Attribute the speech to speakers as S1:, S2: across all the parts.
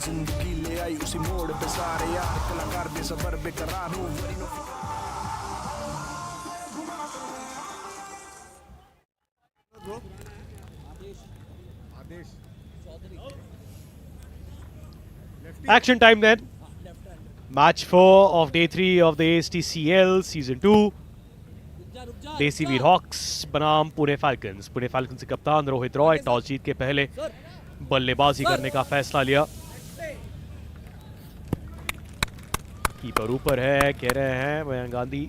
S1: जिंदगी ले आई उसी मोड़ पे सारे यार कलाकार बेसबर बेकरार हो
S2: Action time then. Match 4 of day 3 of the ASTCL Season 2. देसी वीर हॉक्स बनाम पुणे फाल्कन्स। पुणे फाल्कन्स के कप्तान रोहित रॉय टॉस जीत के पहले बल्लेबाजी करने का फैसला लिया। कीपर ऊपर है, कह रहे हैं मयंक गांधी।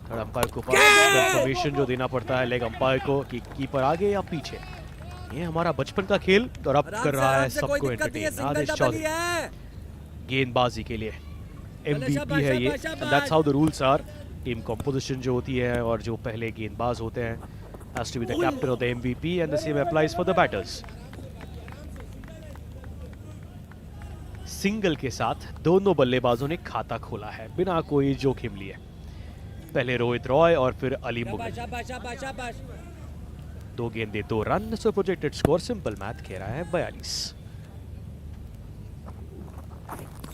S2: थर्ड अंपायर को कंफर्मेशन जो देना पड़ता है लेग अंपायर को कि कीपर आगे या पीछे। ये हमारा बचपन का खेल और अब कर रहा है सबको एंटरटेन। आदेश चौधरी गेंदबाजी के लिए MVP है ये। That's how the rules are. Team composition जो होती है और जो पहले गेंदबाज होते हैं has to be the captain of the MVP and the same applies for the batters. Single के साथ दोनों बल्लेबाजों ने खाता खोला है बिना कोई जोखिम लिए। पहले रोहित रॉय और फिर अली मुगल। 2 गेंदे 2 रन। सो प्रोजेक्टेड स्कोर सिंपल मैथ कह रहा है 42।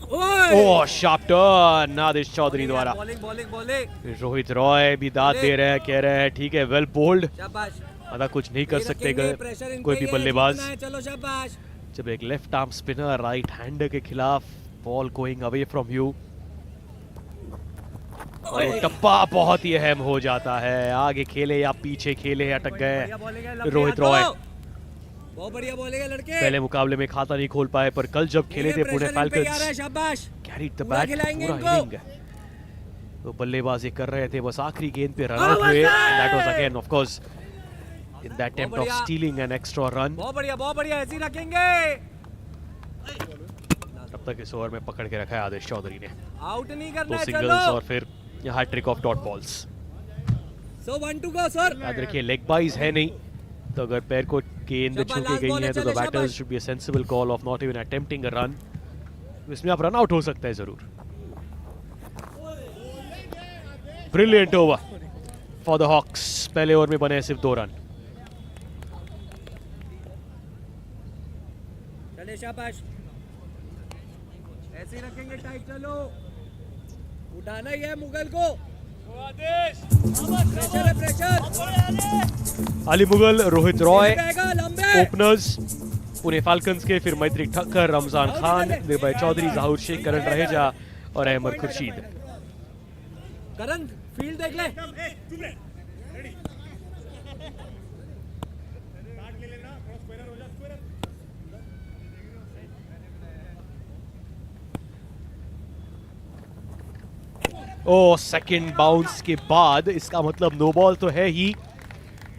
S2: ओह शार्प टर्न आदेश चौधरी द्वारा। रोहित रॉय भी दाद दे रहे हैं, कह रहे हैं ठीक है वेल बोल्ड, अदा कुछ नहीं कर सकते कोई भी बल्लेबाज। जब एक left arm spinner right hander के खिलाफ ball going away from you और टप्पा बहुत ही अहम हो जाता है। आगे खेले या पीछे खेले अटक गए रोहित रॉय।
S3: बहुत बढ़िया बोलेगा लड़के।
S2: पहले मुकाबले में खाता नहीं खोल पाए पर कल जब खेले थे Pune falcons carried the bat पूरा इनिंग तो बल्लेबाजी कर रहे थे, बस आखिरी गेंद पे रन आउट हुए। That was again of course in the attempt of stealing an extra run.
S3: बहुत बढ़िया ऐसे ही रखेंगे।
S2: तब तक इस ओवर में पकड़ के रखा है आदेश चौधरी ने।
S3: आउट नहीं करना
S2: तो
S3: है,
S2: सिंगल्स और फिर hattrick of dot balls.
S3: So 1 to go sir.
S2: याद रखिए लेग बाइज है नहीं, तो अगर पैर को गेंद छू के गई है तो the batters should be a sensible call of not even attempting a run. इसमें आप रन आउट हो सकता है जरूर। Brilliant over for the Hawks. पहले ओवर में बने सिर्फ 2 रन।
S3: चले शाबाश, ऐसे ही रखेंगे टाइट। चलो उठाना ही है मुगल को। प्रेशर है pressure.
S2: Ali Mughal, Rohit Roy openers Pune falcons के, फिर मैत्री ठक्कर, रमजान खान, निर्भय चौधरी, जहूर शेख, करण रहेजा और अहमद खुर्शीद।
S3: करण फील्ड देख ले।
S2: ओ सेकंड बाउंस के बाद इसका मतलब नो बॉल तो है ही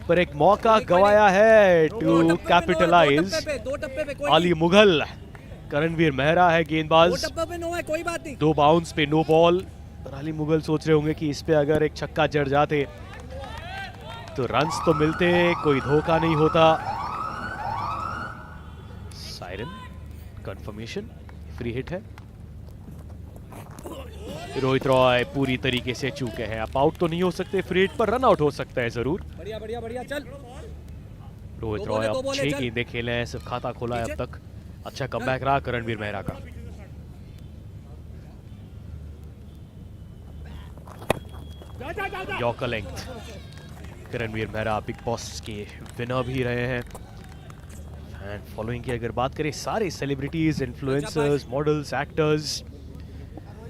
S2: पर एक मौका गवाया है टू कैपिटलाइज। अली मुगल, करणवीर मेहरा है गेंदबाज।
S3: कोई बात नहीं।
S2: 2 बाउंस पे नो बॉल और अली मुगल सोच रहे होंगे कि इस पे अगर एक छक्का जड़ जाते तो रन्स तो मिलते, कोई धोखा नहीं होता। साइरन कंफर्मेशन, फ्री हिट है। रोहित रॉय पूरी तरीके से चूके हैं। आप आउट तो नहीं हो सकते, फ्री हिट पर रन आउट हो सकता है जरूर।
S3: बढ़िया चल।
S2: रोहित रॉय अब 6 गेंदें खेले हैं, सिर्फ खाता खोला है अब तक। अच्छा कमबैक रहा करणवीर मेहरा का। Yorker length. करणवीर मेहरा बिग बॉस के विनर भी रहे हैं। एंड फॉलोइंग की अगर बात करें, सारे celebrities, influencers, models, actors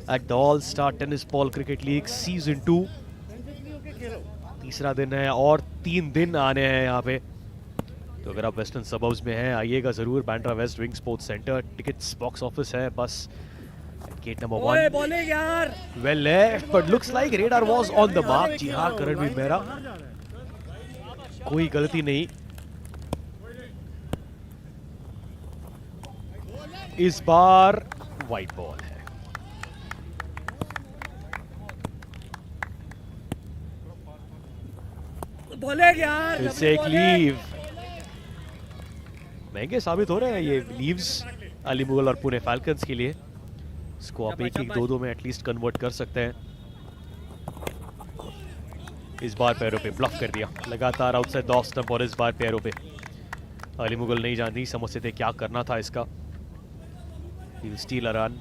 S2: at the all star tennis ball cricket league season 2 तीसरा दिन है और 3 दिन आने हैं यहाँ पे। तो अगर आप वेस्टर्न सबर्ब्स में हैं आइएगा जरूर। Bandra west wing sports centre, tickets box office है बस gate number 1। Well left but looks like radar was on the mark. जी हाँ, करणवीर मेहरा, कोई गलती नहीं। इस बार वाइट बॉल है। फिर से एक लीव। महंगे साबित हो रहे हैं ये लीव्स अली मुगल और पुणे फाल्कन्स के लिए। इसको आप 1-1, 2-2 में एटलीस्ट कन्वर्ट कर सकते हैं। इस बार पैरों पे ब्लॉक कर दिया, लगातार आउटसाइड द ऑफ स्टंप और इस बार पैरों पे। अली मुगल नहीं समझते थे क्या करना था इसका। He'll steal a run.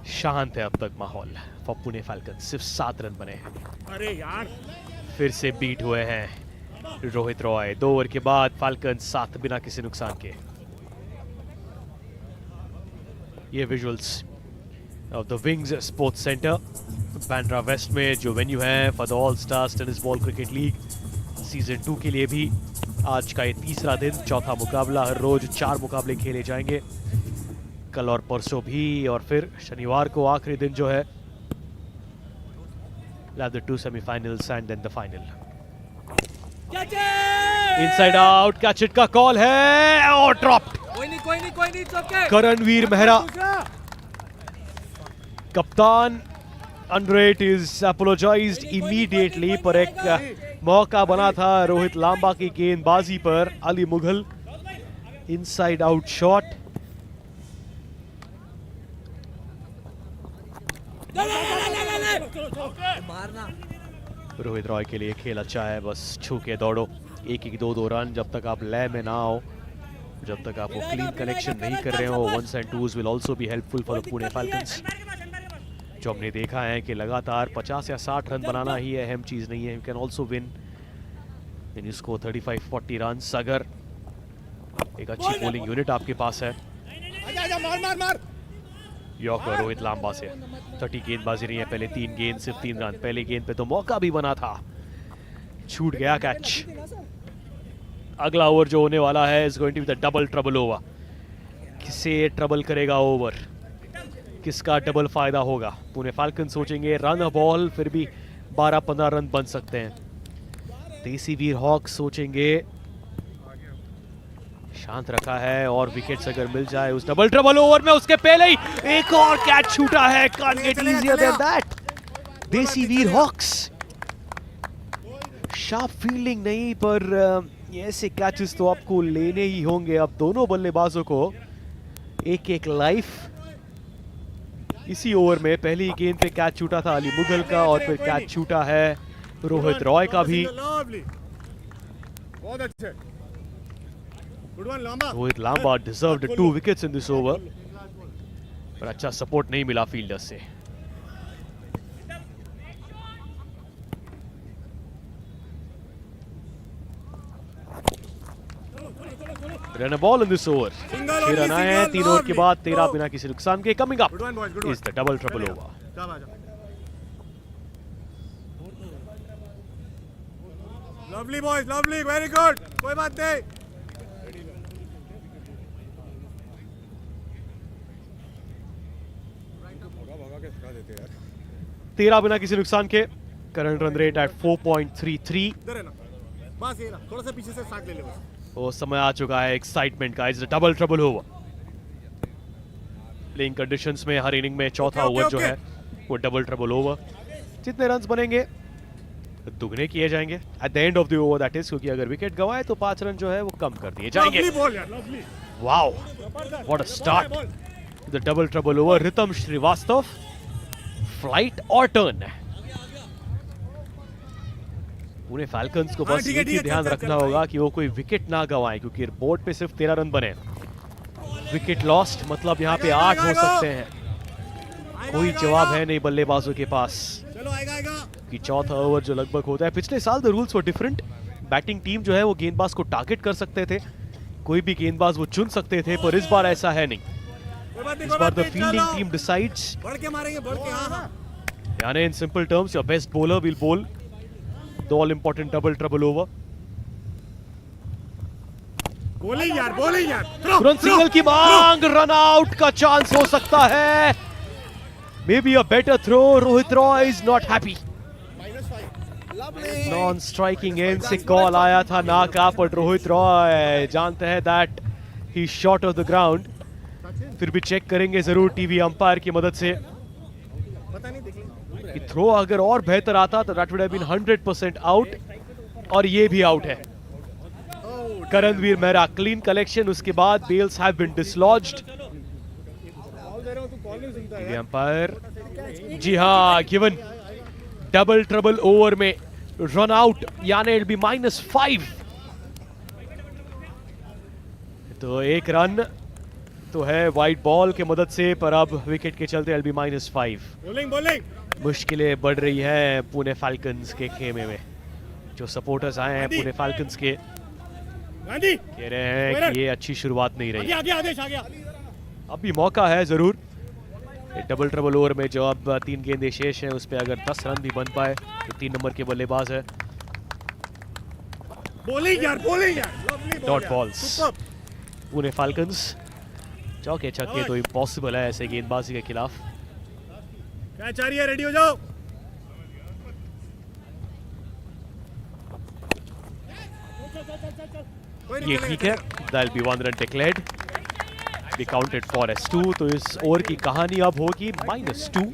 S2: शांत है अब तक माहौल फॉर पुणे फैल्कन्स। सिर्फ 7 रन बने हैं।
S3: अरे यार
S2: फिर से बीट हुए हैं रोहित रॉय। 2 ओवर के बाद फैल्कन्स 7 बिना किसी नुकसान के। ये visuals of the Wings Sports Centre Bandra west में, जो वेन्यू है for the All Stars tennis ball cricket league season 2 के लिए भी आज का ये तीसरा दिन, चौथा मुकाबला। हर रोज 4 मुकाबले खेले जाएंगे, कल और परसों भी, और फिर शनिवार को आखिरी दिन जो है the 2 semi-finals and then the final. Inside out, catch it का कॉल है और ड्रॉप्ड।
S3: कोई नहीं it's okay.
S2: करणवीर मेहरा कप्तान अंडरेट इज अपोलोजाइज्ड इमीडिएटली, पर एक मौका बना था रोहित लांबा की गेंदबाजी पर। Ali Mughal inside out shot.
S3: मारना।
S2: रोहित रॉय के लिए खेल अच्छा है, बस छू के दौड़ो। 1-2 रन जब तक आप लय में ना आओ, जब तक आप वो क्लीन कनेक्शन नहीं कर रहे हो। 1s and 2s will also be helpful for the Pune falcons. जो हमने देखा है कि लगातार 50 या 60 रन बनाना ही अहम चीज नहीं है। You can also win in you score 35-40 runs अगर एक अच्छी बॉलिंग यूनिट आपके पास है।
S3: मार।
S2: यॉर्कर रोहित लांबा से 30 गेंदबाजी रही है, पहले 3 गेंद सिर्फ 3 रन। पहले गेंद पे तो मौका भी बना था, छूट गया कैच। अगला ओवर जो होने वाला है is going to be the double trouble over. किसे ट्रबल करेगा ओवर, किसका डबल फायदा होगा? पुणे फैल्कन्स सोचेंगे रन अ बॉल, फिर भी 12-15 रन बन सकते हैं। देसी वीर हॉक्स सोचेंगे शांत रखा है और विकेट्स अगर मिल जाए उस डबल ट्रबल ओवर में, उसके पहले ही एक और कैच छूटा है। Can't get easier than that. देसी वीर हॉक्स शार्प फील्डिंग नहीं, पर ऐसे कैचेस तो आपको लेने ही होंगे। अब दोनों बल्लेबाजों को एक लाइफ। इसी ओवर में पहली गेंद पे कैच छूटा था अली मुगल का, और फिर कैच छूटा है रोहित रॉय का भी।
S4: बहुत अच्छे।
S2: Rohit Lamba deserved 2 wickets in this over, पर अच्छा सपोर्ट नहीं मिला फील्डर से। Run ball in this over. 6 run आए हैं 3 ओवर के बाद, 13 बिना किसी नुकसान के। Coming up is the double trouble over.
S4: Lovely boys, lovely, very good, कोई बात नहीं।
S2: 13 बिना किसी नुकसान के। Current run rate at 4.33।
S4: बस ये ना, थोड़ा सा पीछे से साथ ले ले बस।
S2: वो समय आ चुका है एक्साइटमेंट का। Is double trouble over. Playing conditions में हर इनिंग में चौथा ओवर जो है वो डबल ट्रबल ओवर। जितने रन्स बनेंगे दुगने किए जाएंगे at the end of the over, that is, क्योंकि अगर विकेट गवाए तो 5 रन जो है वो कम कर दिए जाएंगे। Wow, what a start the double trouble over. Ritam Srivastava, flight और टर्न। पुणे फैल्कन्स को बस एक ही ध्यान रखना होगा कि वो कोई विकेट ना गवाएं, क्योंकि बोर्ड पे सिर्फ 13 रन बने। विकेट लॉस्ट मतलब यहाँ पे 8 हो सकते हैं। कोई जवाब है नहीं बल्लेबाजों के पास कि चौथा ओवर जो लगभग होता है। पिछले साल the rules were different. Batting team जो है वो गेंदबाज को टारगेट कर सकते थे, कोई भी गेंदबाज वो चुन सकते थे, पर इस बार ऐसा है नहीं। इस बार द फील्डिंग टीम डिसाइड्स। यानी in simple terms your best bowler will bowl the all important double trouble over.
S4: Bowling यार।
S2: तुरंत सिंगल की मांग, रन आउट का चांस हो सकता है। Maybe a better throw. Rohit Roy is not happy. Non striking end से कॉल आया था ना का, पर रोहित रॉय जानते हैं that he shot off the ground. फिर भी चेक करेंगे जरूर टीवी अंपायर की मदद से। कि थ्रो अगर और बेहतर आता तो that would have been 100% out, और ये भी आउट है। करणवीर मेहरा क्लीन कलेक्शन, उसके बाद बेल्स हैव बीन डिसलॉज्ड। अंपायर जी हाँ, गिवन डबल ट्रबल ओवर में रन आउट, यानी इट बी -5। तो एक रन तो है वाइट बॉल के मदद से, पर अब विकेट के चलते LB -5।
S4: Bowling, bowling.
S2: मुश्किलें बढ़ रही हैं पुणे फाल्कन्स के खेमे में। जो सपोर्टर्स आए हैं पुणे फाल्कन्स के
S4: गांधी.
S2: कह रहे हैं कि ये अच्छी शुरुआत नहीं रही।
S4: आगे आदेश आ गया.
S2: अभी मौका है जरूर। डबल ट्रबल ओवर में जो अब 3 गेंदें शेष हैं उस पे अगर 10 रन भी बन पाए तो 3 नंबर के बल्लेबाज है।
S4: Bowling यार, bowling यार. Lovely ball
S2: डॉट
S4: यार.
S2: बॉल्स।
S4: Superb.
S2: पुणे फाल्कन्स चौके छक्के तो इम्पॉसिबल है ऐसे गेंदबाजी के खिलाफ।
S4: कैच आ रही है, रेडी हो जाओ.
S2: ये ठीक है, that'll be 1 run declared, be counted for as 2। तो इस ओवर की कहानी अब होगी -2।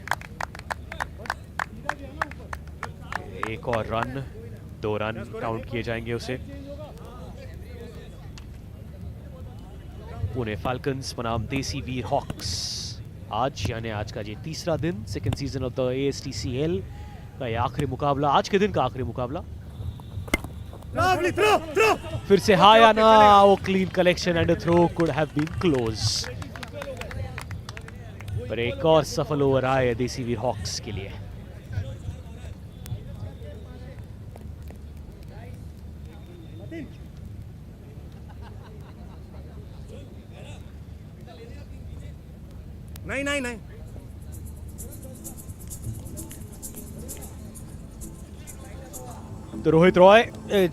S2: एक और रन, 2 रन काउंट किए जाएंगे उसे। पुणे फाल्कन्स बनाम देसी वीर हॉक्स। आज यानी आज का ये तीसरा दिन, second season of the ASTCL का ये आखिरी मुकाबला, आज के दिन का आखिरी मुकाबला।
S4: Lovely throw, throw.
S2: फिर से हाई आना, वो clean collection and throw could have been close. पर एक और सफल ओवर आए देसी वीर हॉक्स के लिए।
S4: नहीं.
S2: तो रोहित रॉय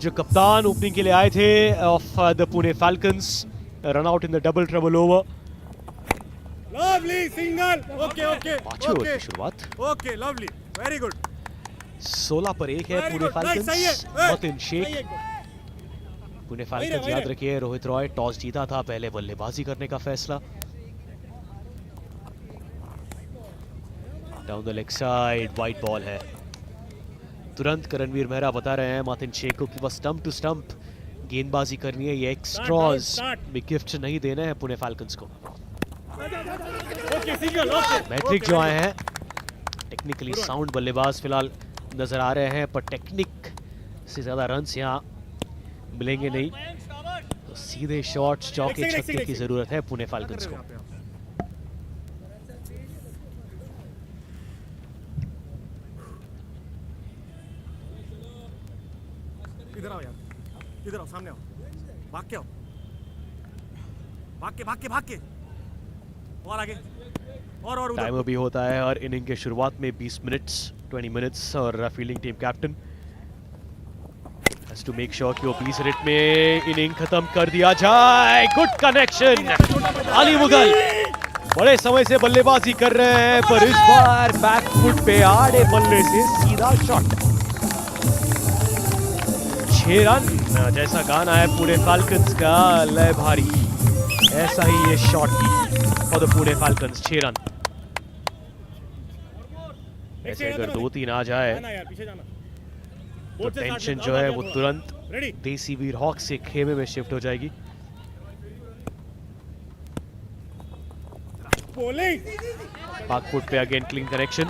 S2: जो कप्तान ओपनिंग के लिए आए थे of the Pune falcons, run out in the double trouble over.
S4: Lovely single. Okay.
S2: अच्छे ओवर की शुरुआत।
S4: Okay, lovely. Very good.
S2: 16 पर 1 है
S4: Very
S2: पुणे
S4: good. Nice, सही है.
S2: फाल्कन्स। मतिन शेख।
S4: सही है.
S2: पुणे फाल्कन्स याद रखिए, रोहित रॉय टॉस जीता था, पहले बल्लेबाजी करने का फैसला। Down the leg side, white ball है। तुरंत करणवीर मेहरा बता रहे हैं मातिन शेख को कि बस स्टंप टू स्टंप गेंदबाजी करनी है, ये एक्स्ट्रास में गिफ्ट नहीं देना है पुणे फाल्कन्स को।
S4: Okay, single. Okay.
S2: मैट्रिक जो आए हैं टेक्निकली साउंड बल्लेबाज फिलहाल नजर आ रहे हैं, पर टेक्निक से ज्यादा रन्स यहाँ मिलेंगे नहीं। तो सीधे शॉट्स, चौके छक्के की जरूरत है पुणे फाल्कन्स को।
S4: इधर आओ यार, इधर आओ, सामने आओ, भाग के आओ, भाग के और आगे और उधर।
S2: टाइम अभी होता है और इनिंग के शुरुआत में 20 मिनट्स और fielding team captain has to make sure कि वो 20 मिनट में इनिंग खत्म कर दिया जाए। गुड कनेक्शन, अली मुगल बड़े समय से बल्लेबाजी कर रहे हैं, पर इस बार बैक फुट पे आड़े बल्ले से सीधा शॉट। 6 रन जैसा गाना है पुणे फाल्कन्स का, लय भारी, ऐसा ही ये शॉट भी और पुणे फाल्कन्स। 6 रन। ऐसे अगर 2-3 आ जाए तो टेंशन जो है वो तुरंत देसी वीर हॉक्स के खेमे में शिफ्ट हो जाएगी। पाक फुट पे अगेन क्लीन कनेक्शन।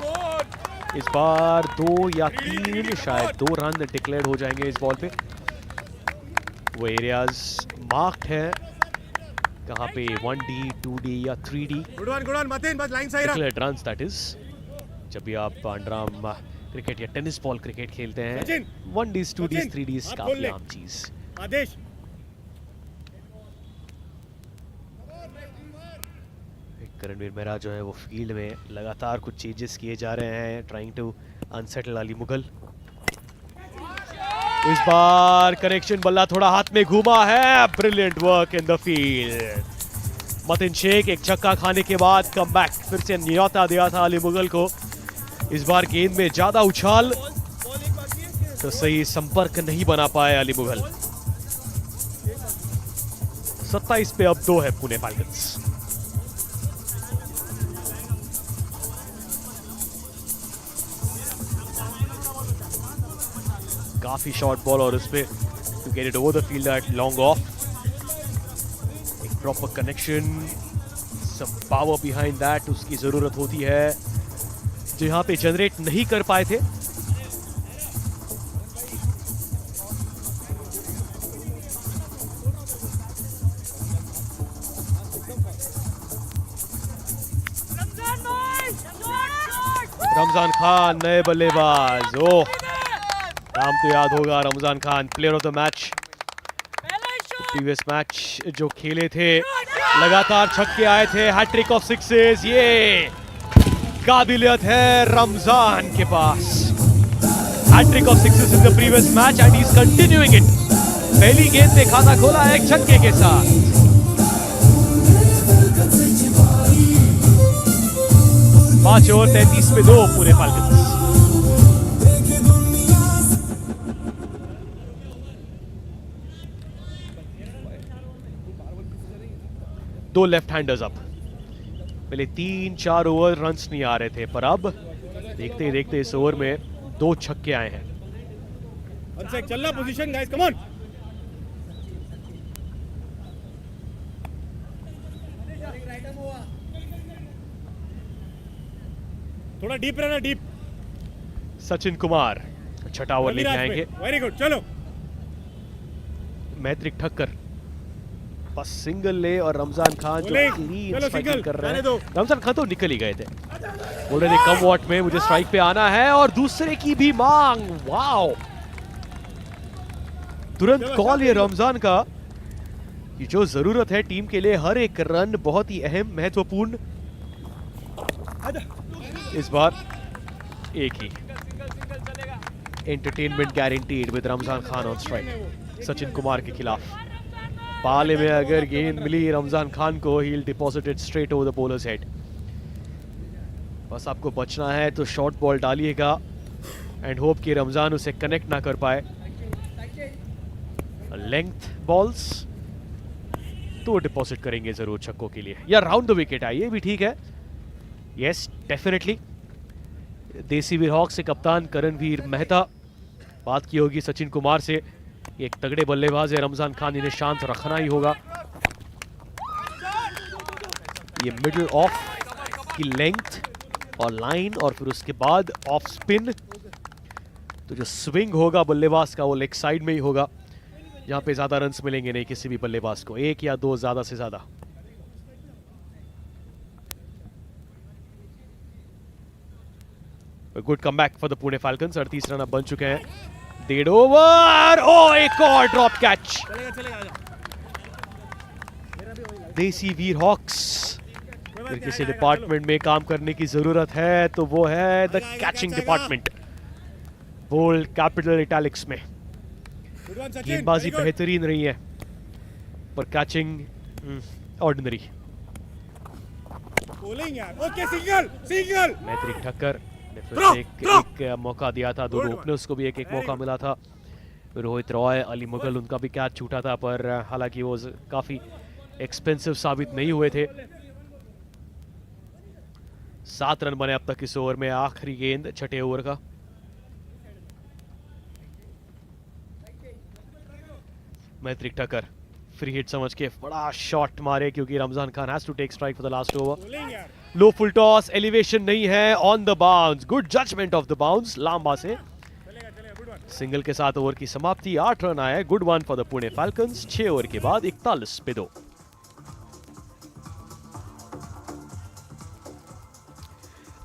S2: इस बार 2 या 3 शायद 2 रन डिक्लेयर हो जाएंगे इस बॉल पे। वो एरियाज मार्क्ड है कहाँ पे, 1D 2D या 3D
S4: गुड वन मतिन, बस लाइन सही रहा।
S2: डिक्लेयर्ड रन्स, दैट इज जब भी आप अंडरआर्म क्रिकेट या टेनिस बॉल क्रिकेट खेलते हैं 1Ds 2Ds 3Ds काफी आम चीज।
S4: आदेश
S2: करणवीर मेहरा जो है वो फील्ड में लगातार कुछ चेंजेस किए जा रहे हैं, trying to unsettle Ali Mughal. इस बार कनेक्शन, बल्ला थोड़ा हाथ में घूमा है, brilliant work in the field. Matin Sheikh एक छक्का खाने के बाद कमबैक, फिर से न्योता दिया था अली मुगल को। इस बार गेंद में ज्यादा उछाल तो सही संपर्क नहीं बना पाए अली मुगल। 27 पे अब 2 है पुणे फाल्कन्स। काफी शॉर्ट बॉल और उसपे to get it over the field at long off. एक proper connection, some power behind that उसकी जरूरत होती है जो यहाँ पे जनरेट नहीं कर पाए थे। रमजान खान नए बल्लेबाज। ओह, नाम तो याद होगा, Ramzan Khan, player of the match. Previous match जो खेले थे लगातार छक्के आए थे, हैट्रिक ऑफ सिक्सेस। ये काबिलियत है रमजान के पास। Hat trick of sixes in the previous match and he is continuing it. पहली गेंद पे खाता खोला एक छक्के के साथ। 5 ओवर 33 पे 2 पूरे फाल्कन्स। दो लेफ्ट हैंडर्स अब। पहले 3-4 ओवर रन्स नहीं आ रहे थे, पर अब देखते ही देखते इस ओवर में 2 छक्के आए हैं।
S4: चलना पोजीशन गाइस, कम ऑन। थोड़ा डीप रहना, डीप।
S2: सचिन कुमार छठा ओवर लेके आएंगे।
S4: वेरी गुड, चलो।
S2: मैत्रिक ठक्कर बस सिंगल ले और रमजान खान जो क्लीन स्ट्राइकिंग कर रहे हैं। रमजान खान तो निकल ही गए थे, बोल रहे थे कम वॉट में मुझे स्ट्राइक पे आना है, और दूसरे की भी मांग। वाओ, तुरंत कॉल ये रमजान का कि जो जरूरत है टीम के लिए, हर एक रन बहुत ही अहम, महत्वपूर्ण। इस बार एक ही। Entertainment guaranteed with Ramzan Khan on strike. Sachin Kumar के खिलाफ पाले में अगर गेंद मिली रमजान खान को, he will deposit it straight over the bowlers head. बस आपको बचना है तो शॉर्ट बॉल डालिएगा एंड होप कि रमजान उसे कनेक्ट ना कर पाए। लेंथ बॉल्स तो डिपॉजिट करेंगे जरूर छक्कों के लिए, या राउंड द विकेट आइए भी ठीक है। Yes definitely. देसी वीर हॉक्स से कप्तान करणवीर मेहता बात की होगी सचिन कुमार से। एक तगड़े बल्लेबाज है रमजान खान, इन्हें शांत रखना ही होगा। ये मिडल ऑफ की लेंथ और लाइन, और फिर उसके बाद ऑफ स्पिन, तो जो स्विंग होगा बल्लेबाज का वो लेग साइड में ही होगा, जहां पे ज्यादा रन्स मिलेंगे नहीं किसी भी बल्लेबाज को, 1 या 2 ज्यादा से ज्यादा। Good comeback for the Pune falcons. 38 run अब बन चुके हैं। 1.5 ओवर, ओ एक और ड्रॉप कैच। देसी वीर हॉक्स, अगर किसी डिपार्टमेंट में काम करने की जरूरत है तो वो है the catching department. Bold capital italics में। गेंदबाजी बेहतरीन रही है पर catching ordinary.
S4: Okay, single single.
S2: Maitrik Thakkar ने फिर से एक मौका दिया था, दोनों ओपनर्स को भी एक मौका मिला था। रोहित रॉय, अली मुगल, उनका भी कैच छूटा था, पर हालांकि वो काफी एक्सपेंसिव साबित नहीं हुए थे। 7 रन बने अब तक इस ओवर में। आखिरी गेंद छठे ओवर का। मैत्रिक ठक्कर फ्री हिट समझ के बड़ा शॉट मारे, क्योंकि Ramzan Khan has to take strike for the last over. Low full toss, elevation नहीं है, on the bounce. Good judgement of the bounce, Lamba से सिंगल के साथ ओवर की समाप्ति। 8 रन आए, good one for the Pune falcons. 6 over के बाद 41 पे 2।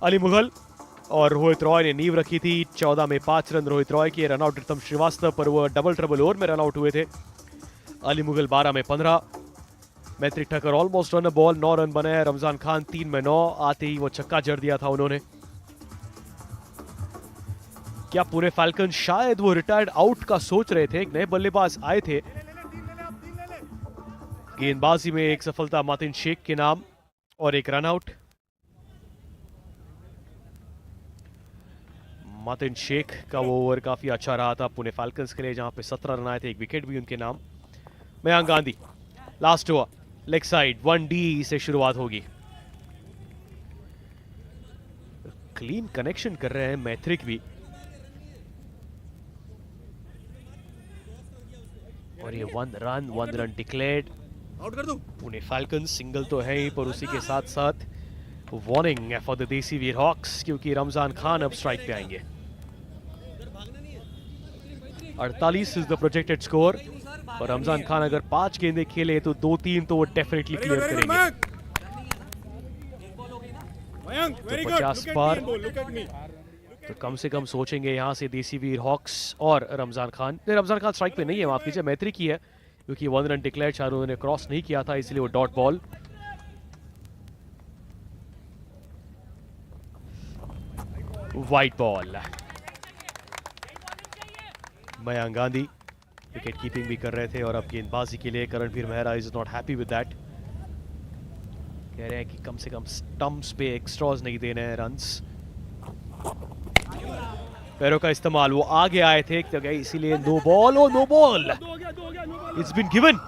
S2: अली मुगल और रोहित रॉय ने नींव रखी थी। 14 में 5 रन रोहित रॉय के, रनआउट रितम श्रीवास्तव, पर वो डबल ट्रबल ओवर में रनआउट हुए थे। अली मुगल 12 में 15। Maitrik Thakkar almost run ball, 9 run बने हैं। रमजान खान 3 में 9, आते ही वो छक्का जड़ दिया था उन्होंने। क्या पूरे फाल्कन शायद वो रिटायर्ड आउट का सोच रहे थे? एक नए बल्लेबाज आए थे। गेंदबाजी में एक सफलता मातिन शेख के नाम और एक रनआउट। मातिन शेख का वो ओवर काफी अच्छा रहा था पुणे फाल्कन्स के लिए, जहां पे 17 रन आए थे, एक विकेट भी उनके नाम। Mayank Gandhi last over, leg side 1D से शुरुआत होगी। क्लीन कनेक्शन कर रहे हैं मैत्रिक भी, और ये 1 रन डिक्लेयर्ड।
S4: आउट कर दो।
S2: पुणे फाल्कन्स सिंगल तो है ही, पर उसी के साथ साथ वार्निंग फॉर द देसी वीर हॉक्स, क्योंकि रमजान खान अब स्ट्राइक पे आएंगे। 48 इज द प्रोजेक्टेड स्कोर, और रमजान खान अगर 5 गेंदें खेले तो 2-3 तो वो डेफिनेटली क्लियर करेंगे।
S4: Mayank, very
S2: तो
S4: good.
S2: 50
S4: Look at
S2: पार।
S4: me and ball. Look at me.
S2: तो कम से कम सोचेंगे यहाँ से देसी वीर हॉक्स और रमजान खान। नहीं, रमजान खान स्ट्राइक पे नहीं है, माफ कीजिए, मैत्री की है, क्योंकि 1 रन डिक्लेयर शायद उन्होंने क्रॉस नहीं किया था, इसलिए वो dot ball. White ball. Mayank Gandhi wicket keeping भी कर रहे थे और अब गेंदबाजी के लिए Karanveer Mehra is not happy with that. कह रहे हैं कि कम से कम स्टंप्स पे एक्स्ट्राज नहीं देने हैं रन्स। पैरों का इस्तेमाल, वो आगे आए थे एक जगह, इसीलिए no ball. Oh no ball, it's been given.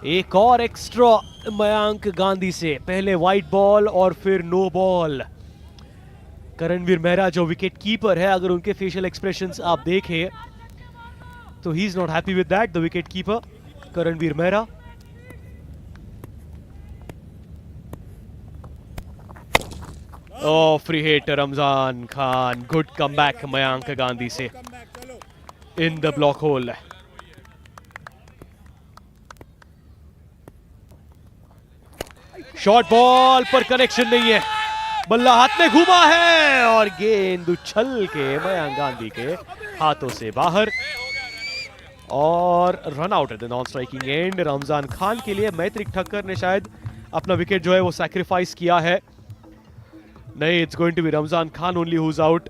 S2: एक और एक्स्ट्रा मयंक गांधी से, पहले वाइट बॉल और फिर नो बॉल। करणवीर मेहरा जो विकेट कीपर है, अगर उनके फेशियल एक्सप्रेशंस आप देखें तो he is not happy with that, the wicket keeper Karanveer Mehra. Oh, free hit Ramzan Khan. Good comeback Mayank Gandhi से
S4: Come back, chalo.
S2: in the block hole. Short ball पर connection नहीं है, बल्ला हाथ में घूमा है और गेंद उछल के मयंक गांधी के हाथों से बाहर और run out at the non striking and. Ramzan Khan के लिए मैत्रिक ठक्कर ने शायद अपना विकेट जो है वो सैक्रिफाइस किया है। नहीं, it's going to be Ramzan Khan only who is out.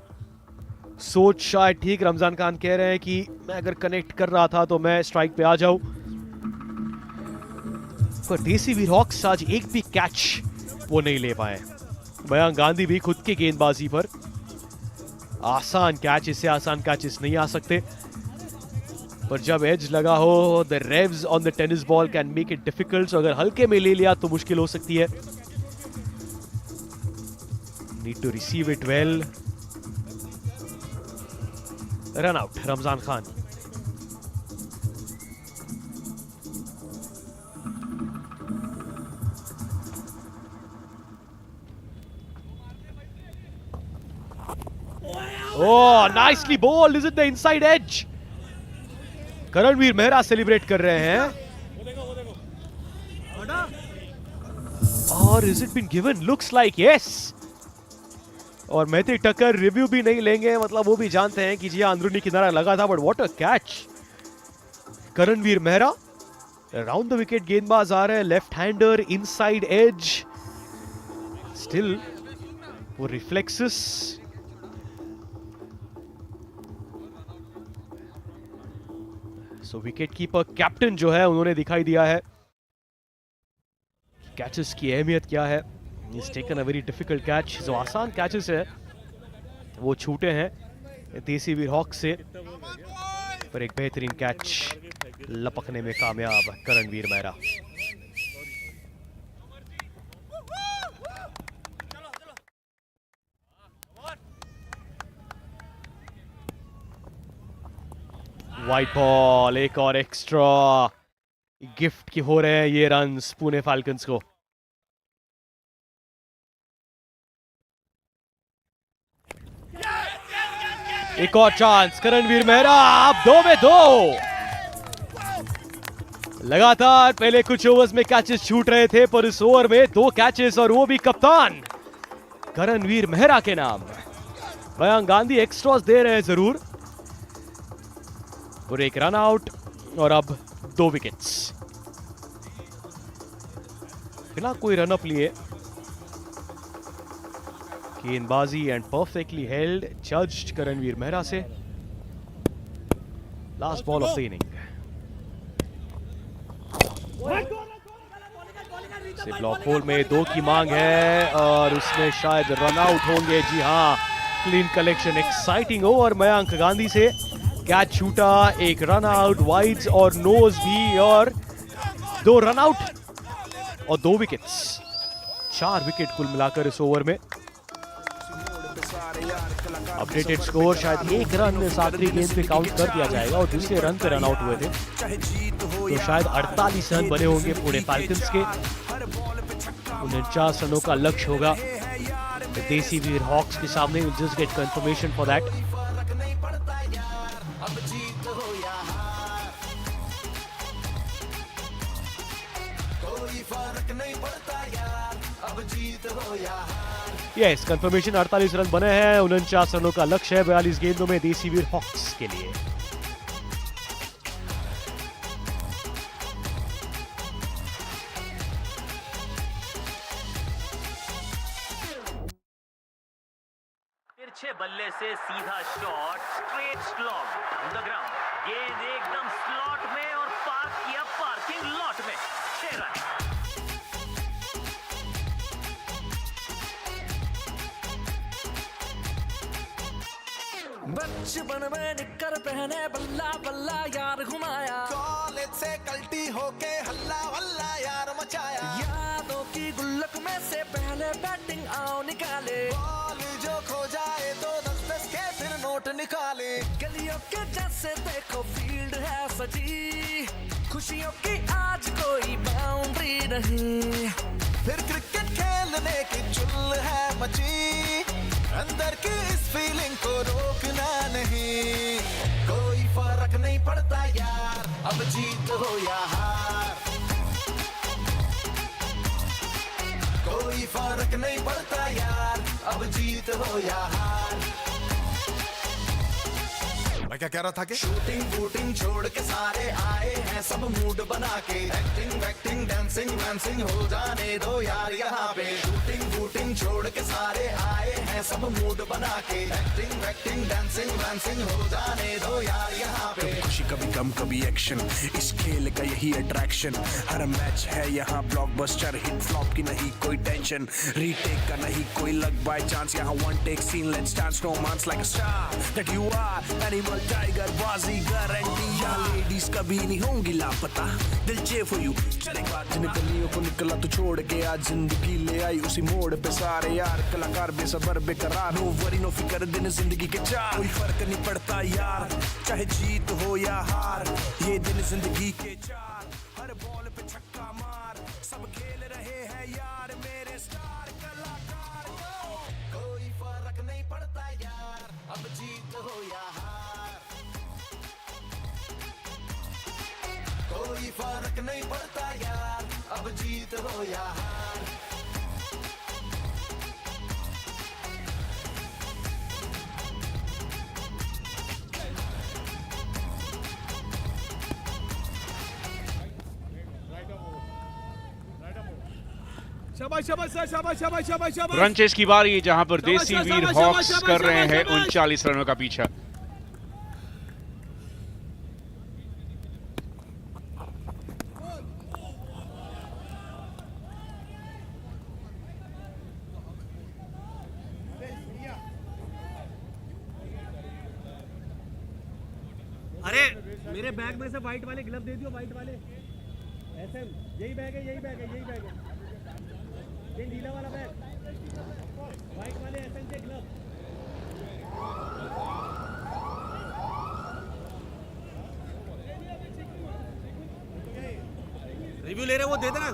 S2: सोच शायद ठीक, रमजान खान कह रहे हैं कि मैं अगर कनेक्ट कर रहा था तो मैं स्ट्राइक पे आ जाऊं, पर देसी वीर हॉक्स आज एक भी कैच वो नहीं ले पाए। मयंक गांधी भी खुद की गेंदबाजी पर आसान कैच, इससे आसान कैचेस नहीं आ सकते, पर जब एज लगा हो, the रेव्स on the tennis ball can make it difficult. अगर हल्के में ले लिया तो मुश्किल हो सकती है। Need to receive it well. Run out, Ramzan Khan. Oh, nicely bowled. Is it the inside edge? Karanveer Mehra celebrate कर रहे हैं। और is it been given? Looks like yes. और मैत्री टक्कर रिव्यू भी नहीं लेंगे, मतलब वो भी जानते हैं कि जी हाँ अंदरूनी किनारा लगा था, but what a catch. Karanveer Mehra round the wicket गेंदबाज आ रहे हैं, left hander, inside edge, still वो reflexes. So wicket keeper captain जो है उन्होंने दिखाई दिया है कैचेस की अहमियत क्या है। He's taken a very difficult catch. जो आसान कैचेस है वो छूटे हैं देसी वीर हॉक्स से, पर एक बेहतरीन कैच लपकने में कामयाब करणवीर मेहरा। वाइट बॉल, एक और एक्स्ट्रा गिफ्ट की हो रहे हैं ये रन्स पुणे फैल्कन्स को। एक और चांस करणवीर मेहरा, अब 2 में 2। लगातार पहले कुछ ओवर्स में कैचेस छूट रहे थे, पर इस ओवर में 2 कैचेस और वो भी कप्तान करणवीर मेहरा के नाम। मयंक गांधी एक्स्ट्रास दे रहे हैं जरूर, और एक रन आउट और अब 2 विकेट्स। बिना कोई रन अप लिए गेंदबाजी and perfectly held, judged Karanveer Mehra से। Last ball of the inning से ब्लॉक होल में 2 की मांग है और उसमें शायद रन आउट होंगे। जी हां, clean collection, exciting over Mayank Gandhi से। कैच छूटा, एक रन आउट, वाइड्स और नोज भी, और 2 रन आउट और 2 विकेट्स। 4 विकेट कुल मिलाकर इस ओवर में। अपडेटेड स्कोर शायद 1 रन इस आखिरी गेंद पे काउंट कर दिया जाएगा और दूसरे रन पे रन आउट हुए थे, तो शायद 48 रन बने होंगे पुणे फैल्कन्स के। 49 रनों का लक्ष्य होगा देसी वीर हॉक्स के सामने। Will just get confirmation for that. Yes, confirmation 48 run बने हैं। 49 रनों का लक्ष्य है 42 गेंदों में देसी वीर हॉक्स के लिए।
S5: तिरछे बल्ले से सीधा shot, straight slog down the ground. गेंद एकदम स्लॉट में और पार्क किया पार्किंग लॉट में। 6 रन।
S6: बचपन में निक्कर पहने बल्ला बल्ला यार घुमाया,
S7: कॉलेज से कल्टी होके हल्ला वल्ला यार मचाया,
S6: यादों की गुल्लक में से पहले बैटिंग आओ निकाले,
S7: बॉल जो खो जाए तो 10-10 के फिर नोट निकाले,
S6: गलियों के जैसे देखो फील्ड है सजी, खुशियों की आज कोई बाउंड्री नहीं,
S7: फिर क्रिकेट खेलने की चुल है मची, अंदर की इस फीलिंग को रोकना नहीं, कोई फर्क नहीं पड़ता यार अब जीत हो या हार, कोई फर्क नहीं पड़ता यार अब जीत हो या हार। मैं क्या कह रहा था कि शूटिंग वूटिंग छोड़ के सारे आए हैं सब मूड बना के, एक्टिंग वैक्टिंग डांसिंग वांसिंग हो जाने दो यार यहाँ पे, शूटिंग वूटिंग छोड़ के सारे आए हैं सब मूड बना के, एक्टिंग वैक्टिंग डांसिंग वांसिंग हो जाने दो यार यहाँ पे,
S1: कभी खुशी कभी गम कभी एक्शन, इस खेल का यही अट्रैक्शन, हर मैच है यहाँ ब्लॉकबस्टर, हिट फ्लॉप की नहीं कोई टेंशन, रीटेक का नहीं कोई लक बाय चांस, यहाँ one take scene let's dance romance like a star that you are, animal tiger बाजी गारंटी, यहाँ लेडीज कभी नहीं होंगी लापता, दिल चे फॉर यू चलेगा, जिन गलियों को निकला तो छोड़ के आज जिंदगी ले आई उसी मोड़ पे सारे यार, कलाकार बेसबर बेकरार, नो वरी नो फिकर दिन जिंदगी के चार, कोई फर्क नहीं पड़ता यार चाहे जीत हो या हार, ये दिन जिंदगी के चार, हर बॉल पे छक्का मार, सब खेल रहे हैं यार मेरे स्टार कलाकार,
S7: कोई फर्क नहीं पड़ता यार अब जीत हो या हार, कोई फर्क नहीं पड़ता यार अब जीत हो या हार।
S4: शाबाश शाबाश सर, शाबाश शाबाश शाबाश शाबाश।
S2: रन चेस की बारी जहां पर देसी
S4: शाबाश,
S2: वीर
S4: शाबाश,
S2: हॉक्स
S4: शाबाश,
S2: कर रहे हैं
S4: शाबाश।
S2: 39 रनों का पीछा।
S3: अरे मेरे बैग में से व्हाइट वाले ग्लव दे दियो, व्हाइट वाले। ऐसे यही बैग है, यही बैग है, यही बैग है, ये नीला वाला बैग, व्हाइट वाले एसएन के ग्लव। रिव्यू ले रहे वो दे देना।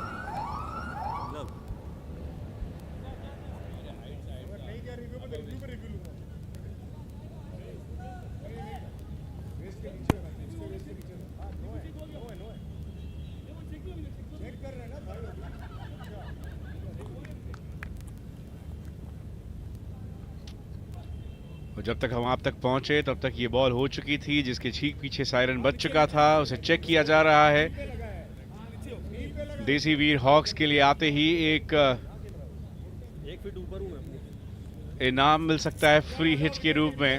S2: और जब तक हम आप तक पहुंचे तब तक ये बॉल हो चुकी थी, जिसके ठीक पीछे सायरन बज चुका था, उसे चेक किया जा रहा है। देसी वीर हॉक्स के लिए आते ही एक
S3: फीट ऊपर हूं मैं।
S2: इनाम मिल सकता है फ्री हिट के रूप में।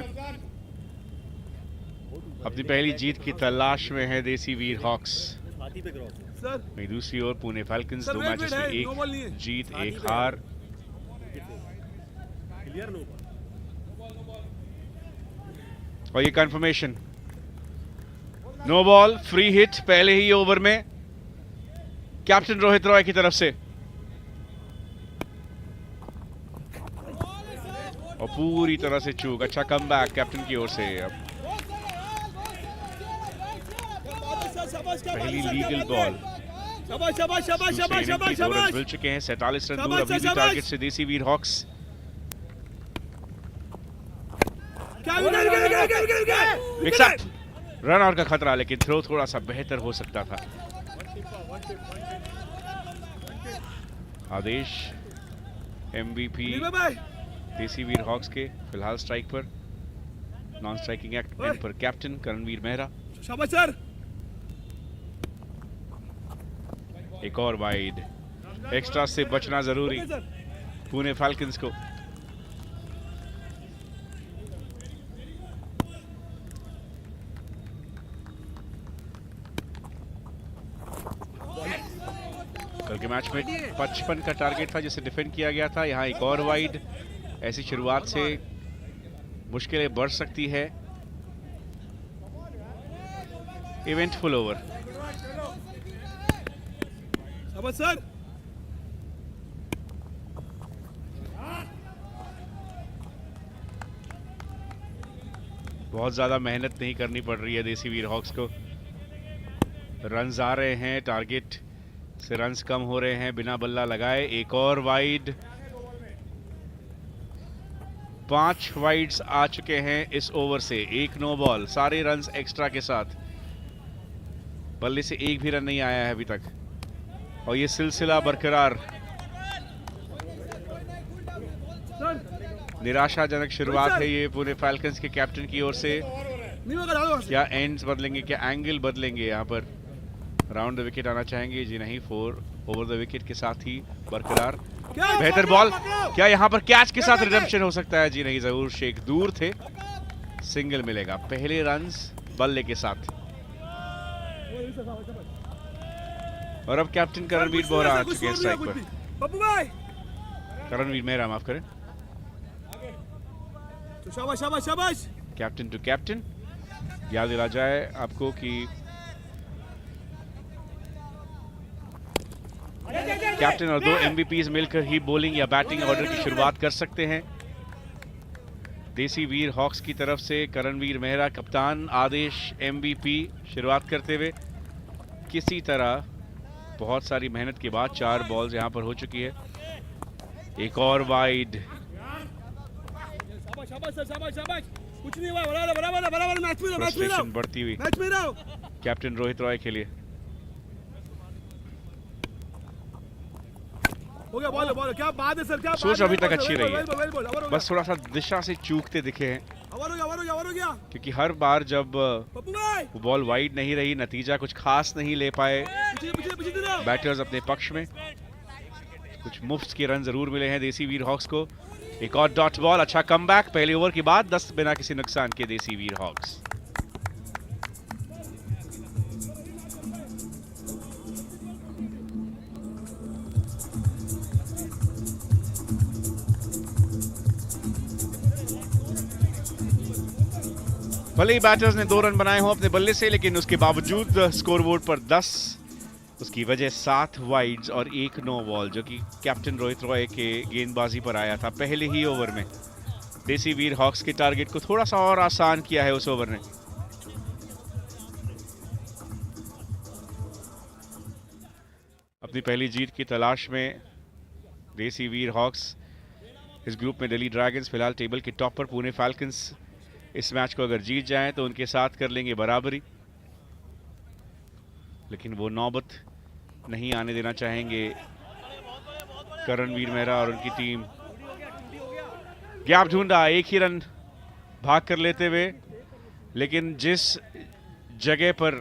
S2: अपनी पहली जीत की तलाश में है देसी वीर हॉक्स।
S3: हाथी पे क्रॉस
S4: सर
S2: वहीं दूसरी ओर Pune Falcons
S4: sir,
S2: 2
S4: wait,
S2: matches
S4: wait,
S2: में
S4: है, नो बॉल नहीं
S2: एक
S4: है।
S2: जीत
S3: हाथी
S2: एक
S3: पे
S2: हार।
S3: Clear no ball.
S2: और ये confirmation no ball free hit पहले ही ओवर में कैप्टन रोहित रॉय की तरफ से, और पूरी तरह से चूक। अच्छा कमबैक कैप्टन की ओर से। अब पहली लीगल बॉल।
S4: शाबाश शाबाश शाबाश शाबाश शाबाश शाबाश।
S2: मिल चुके हैं 47 रन दूर
S4: शाबाश,
S2: अभी भी
S4: शाबाश।
S2: टारगेट से देसी वीर हॉक्स।
S4: क्या विकेट
S2: विकेट रन आउट का खतरा, लेकिन थ्रो थोड़ा सा बेहतर हो सकता था। आदेश
S8: MVP
S3: भाई
S8: देसी वीर हॉक्स के फिलहाल स्ट्राइक पर, नॉन स्ट्राइकिंग एक्ट पर कैप्टन करणवीर मेहरा।
S3: शाबाश सर।
S8: एक और वाइड, एक्स्ट्रा से बचना जरूरी पुणे फैल्कन्स को। कल के मैच में 55 का टारगेट था जिसे डिफेंड किया गया था। यहां एक और वाइड, ऐसी शुरुआत से मुश्किलें बढ़ सकती है। Eventful over.
S3: शाबाश सर।
S8: बहुत ज्यादा मेहनत नहीं करनी पड़ रही है देसी वीर हॉक्स को। रन्स आ रहे हैं, टारगेट से रन्स कम हो रहे हैं बिना बल्ला लगाए। एक और वाइड, 5 वाइड्स आ चुके हैं इस ओवर से। 1 नो बॉल, सारे रन्स एक्स्ट्रा के साथ। बल्ले से एक भी रन नहीं आया है अभी तक और ये सिलसिला बरकरार। निराशाजनक शुरुआत है ये पुणे फैल्कन्स के कैप्टन की ओर से। क्या एंड्स बदलेंगे, क्या एंगल बदलेंगे? यहाँ पर राउंड द विकेट आना चाहेंगे? जी नहीं, 4 ओवर द विकेट के साथ ही बरकरार। बेहतर बॉल, क्या यहाँ पर कैच के साथ रिडेम्पशन हो सकता है? जी नहीं, जरूर शेख दूर थे, सिंगल मिलेगा। पहले रन्स बल्ले के साथ। और अब कैप्टन करणवीर बोहरा आ चुके हैं स्ट्राइक पर। करणवीर मेहरा, माफ करें।
S3: शाबाश शाबाश शाबाश।
S8: Captain to captain. याद दिला जाए आपको कि कैप्टन और 2 MVPs मिलकर ही बॉलिंग या बैटिंग ऑर्डर की शुरुआत कर सकते हैं। देसी वीर हॉक्स की तरफ से करणवीर मेहरा कप्तान, आदेश MVP शुरुआत करते हुए। किसी तरह बहुत सारी मेहनत के बाद 4 बॉल्स यहां पर हो चुकी है। एक और वाइड।
S3: कुछ नहीं हुआ, बराबर मैच में
S8: फ्रस्ट्रेशन बढ़ती हुई कैप्टन रोहित रॉय के लिए।
S3: हो गया बॉल। क्या बात है सर, क्या
S8: सोच अभी तक अच्छी रही है,
S3: है।
S8: बस थोड़ा सा दिशा से चूकते दिखे हैं
S3: हो गया।
S8: क्योंकि हर बार जब वो बॉल वाइड नहीं रही, नतीजा कुछ खास नहीं ले पाए बैटर्स अपने पक्ष में। कुछ मुफ्त के रन जरूर मिले हैं देसी वीर हॉक्स को। एक और डॉट बॉल, अच्छा कमबैक पहले ओवर के बाद 10 बिना किसी नुकसान के देसी वीर हॉक्स। भले ही बैटर्स ने 2 रन बनाए हों अपने बल्ले से, लेकिन उसके बावजूद स्कोरबोर्ड पर 10, उसकी वजह 7 वाइड्स और 1 नो बॉल, जो कि कैप्टन रोहित रॉय के गेंदबाजी पर आया था पहले ही ओवर में। देसी वीर हॉक्स के टारगेट को थोड़ा सा और आसान किया है उस ओवर ने। अपनी पहली जीत की तलाश में देसी वीर हॉक्स इस ग्रुप में दिल्ली ड्रैगन्स फिलहाल टेबल के टॉप पर। पुणे फैल्कन्स इस मैच को अगर जीत जाएं तो उनके साथ कर लेंगे बराबरी, लेकिन वो नौबत नहीं आने देना चाहेंगे करणवीर मेहरा और उनकी टीम। गैप ढूंढा, एक ही रन भाग कर लेते हुए, लेकिन जिस जगह पर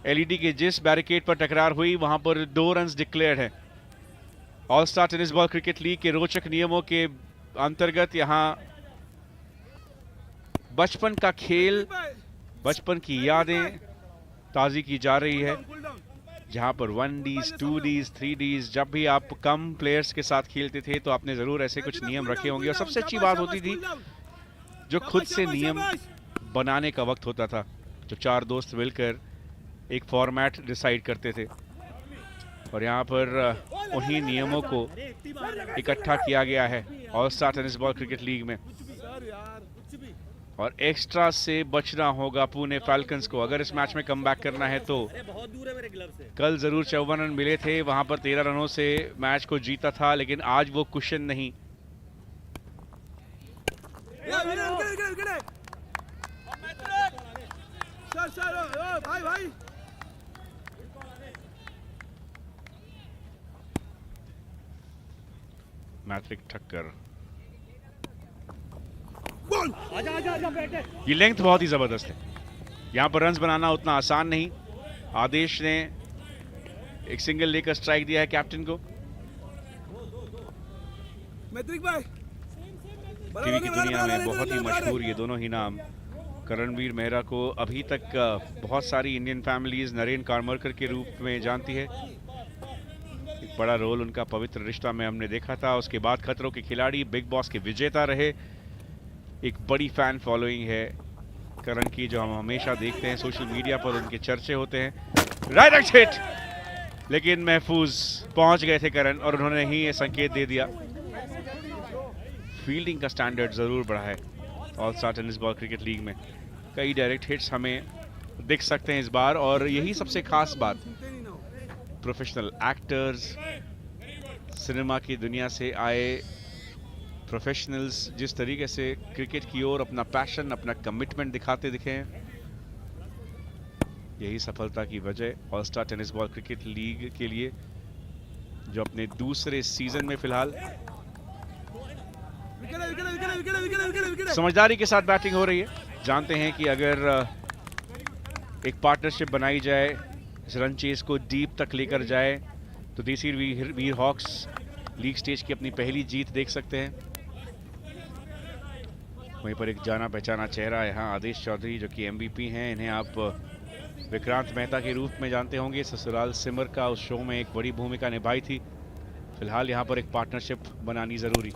S8: एलईडी के जिस बैरिकेड पर टकरार हुई वहां पर 2 रन्स डिक्लेयर्ड हैं। All star tennis ball cricket league के रोचक नियमों के अंतर्गत यहां बचपन का खेल, बचपन की यादें ताज़ी की जा रही है, जहां पर 1Ds, 2Ds, 3Ds, जब भी आप कम प्लेयर्स के साथ खेलते थे तो आपने ज़रूर ऐसे कुछ नियम रखे होंगे। और सबसे अच्छी बात होती थी जो खुद से नियम बनाने का वक्त होता था, जो 4 दोस्त मिलकर एक फॉर्मेट डिसाइड करते थे। और यहाँ पर उन्हीं नियमों को इकट्ठा किया गया है all star tennis ball cricket league में। और एक्स्ट्रा से बचना होगा पुणे फैल्कन्स को अगर इस मैच में कमबैक करना है तो। कल जरूर 54 रन मिले थे, वहां पर 13 रनों से मैच को जीता था, लेकिन आज वो कुशन नहीं। मैट्रिक ठक्कर।
S3: आजा आजा आजा बैठे।
S8: ये लेंथ बहुत ही जबरदस्त है, यहाँ पर रन्स बनाना उतना आसान नहीं। आदेश ने एक सिंगल लेकर स्ट्राइक दिया है कैप्टन को। टीवी की दुनिया में बहुत ही मशहूर ये दोनों ही नाम। करणवीर मेहरा को अभी तक बहुत सारी इंडियन फैमिलीज नरेन कारमरकर के रूप में जानती है। एक बड़ा रोल उनका पवित्र रिश्ता में हमने देखा था। उसके बाद खतरों के खिलाड़ी, बिग बॉस के विजेता रहे। एक बड़ी फैन फॉलोइंग है करण की, जो हम हमेशा देखते हैं सोशल मीडिया पर उनके चर्चे होते हैं। राइट हिट, लेकिन महफूज पहुंच गए थे करण और उन्होंने ही ये संकेत दे दिया। फील्डिंग का स्टैंडर्ड जरूर बढ़ा है all star tennis ball cricket league में। कई डायरेक्ट हिट्स हमें दिख सकते हैं इस बार, और यही सबसे खास बात। प्रोफेशनल एक्टर्स, सिनेमा की दुनिया से आए प्रोफेशनल्स जिस तरीके से क्रिकेट की ओर अपना पैशन, अपना कमिटमेंट दिखाते दिखे हैं, यही सफलता की वजह all star tennis ball cricket league के लिए, जो अपने दूसरे सीजन में फिलहाल समझदारी के साथ बैटिंग हो रही है। जानते हैं कि अगर एक पार्टनरशिप बनाई जाए, इस रन चेस को डीप तक लेकर जाए, तो देसी वीर हॉक्स लीग स्टेज की अपनी पहली जीत देख सकते हैं। वहीं पर एक जाना पहचाना चेहरा यहाँ आदेश चौधरी, जो कि MVP हैं। इन्हें आप विक्रांत मेहता के रूप में जानते होंगे। ससुराल सिमर का उस शो में एक बड़ी भूमिका निभाई थी। फिलहाल यहाँ पर एक पार्टनरशिप बनानी जरूरी,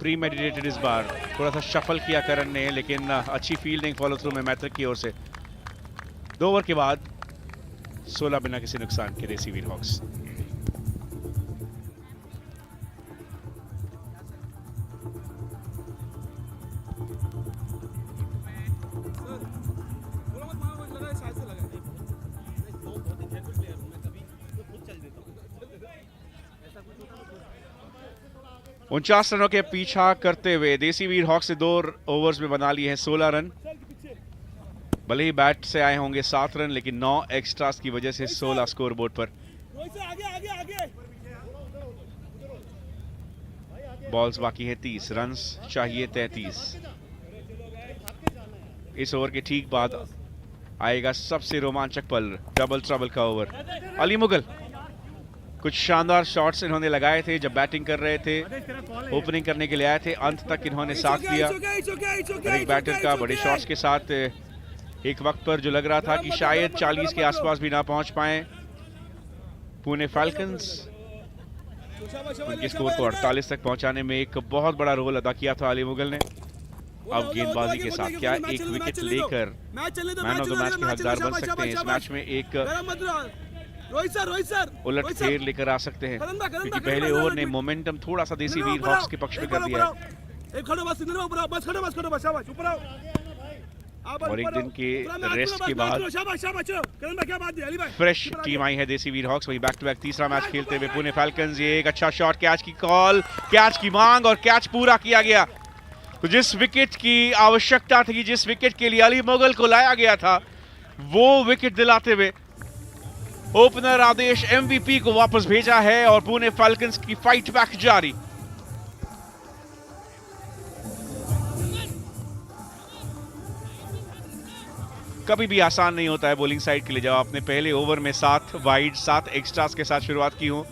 S8: प्री मेडिटेटेड इस बार। थोड़ा सा शफल किया करण ने, लेकिन अच्छी फील्डिंग फॉलो थ्रू में मैट्रिक की ओर से। 2 ओवर के बाद 16 बिना किसी नुकसान के देसी वीर हॉक्स। उनचास रनों के पीछा करते हुए देसी वीर हॉक्स ने 2 ओवर्स में बना लिए हैं 16 रन। भले ही बैट से आए होंगे 7 रन, लेकिन 9 एक्स्ट्रास की वजह से 16 स्कोर बोर्ड पर। बॉल्स बाकी है 30, रन्स चाहिए 33। इस ओवर के ठीक बाद आएगा सबसे रोमांचक पल, डबल ट्रबल का ओवर। अली मुगल, कुछ शानदार शॉट्स इन्होंने लगाए थे जब बैटिंग कर रहे थे, ओपनिंग करने के लिए आए थे। अंत तक इन्होंने साथ दिया हर एक बैटर का, बड़े शॉट्स के साथ। एक वक्त पर जो लग रहा था कि शायद 40 के आसपास भी ना पहुंच पाए पुणे फैल्कन्स, उनके स्कोर को 48 तक पहुंचाने में एक बहुत बड़ा रोल अदा किया था अली मुगल ने। अब गेंदबाजी के साथ क्या एक विकेट लेकर मैन ऑफ द मैच के हकदार बन सकते हैं? इस मैच में एक उलट फेर लेकर आ सकते हैं, क्योंकि पहले ओवर ने मोमेंटम थोड़ा सा देसी वीर हॉक्स के पक्ष में कर दिया है। और एक दिन के रेस्ट के बाद फ्रेश टीम आई है देसी वीर हॉक्स। वही बैक टू बैक तीसरा मैच खेलते हुए पुणे फैल्कन्स। ये एक अच्छा शॉट, कैच की कॉल, कैच की मांग और कैच पूरा किया गया। तो जिस विकेट की आवश्यकता थी, जिस विकेट के लिए अली मुगल को लाया गया था, वो विकेट दिलाते हुए ओपनर आदेश MVP को वापस भेजा है और पुणे फैल्कन्स की फाइट बैक जारी। कभी भी आसान नहीं होता है बॉलिंग साइड के लिए, जब आपने पहले ओवर में 7 वाइड 7 एक्स्ट्रास के साथ शुरुआत की हो,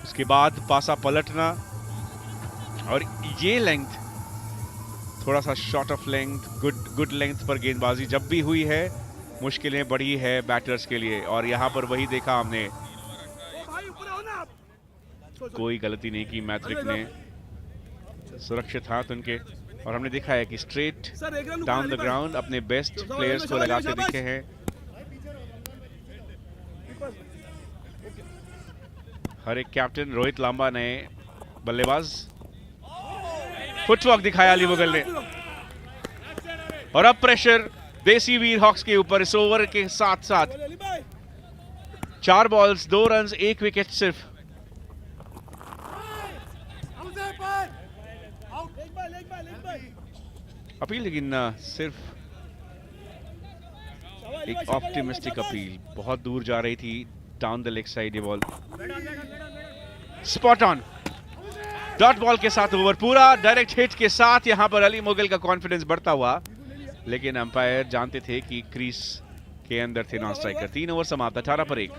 S8: उसके बाद पासा पलटना और ये लेंथ, थोड़ा सा short of length, good length पर गेंदबाजी जब भी हुई है, मुश्किलें बढ़ी है बैटर्स के लिए। और यहां पर वही देखा हमने, कोई गलती नहीं की मैट्रिक ने, सुरक्षित हाथ उनके। और हमने देखा है कि स्ट्रेट डाउन द ग्राउंड अपने बेस्ट प्लेयर्स को लगाते दिखे हैं। हर एक कैप्टन रोहित लांबा ने बल्लेबाज फुटवर्क दिखाया अली मुगल ने। और अब प्रेशर देसी वीर हॉक्स के ऊपर इस ओवर के साथ साथ 4 बॉल्स 2 रन्स 1 विकेट सिर्फ। अपील, लेकिन सिर्फ एक ऑप्टिमिस्टिक अपील, बहुत दूर जा रही थी डाउन द लेग साइड ये ball. Spot on, dot ball के साथ ओवर पूरा, डायरेक्ट हिट के साथ यहां पर अली मुगल का कॉन्फिडेंस बढ़ता हुआ, लेकिन अंपायर जानते थे कि क्रीज के अंदर थे नॉन स्ट्राइकर। 3 ओवर समाप्त, 18 पर 1।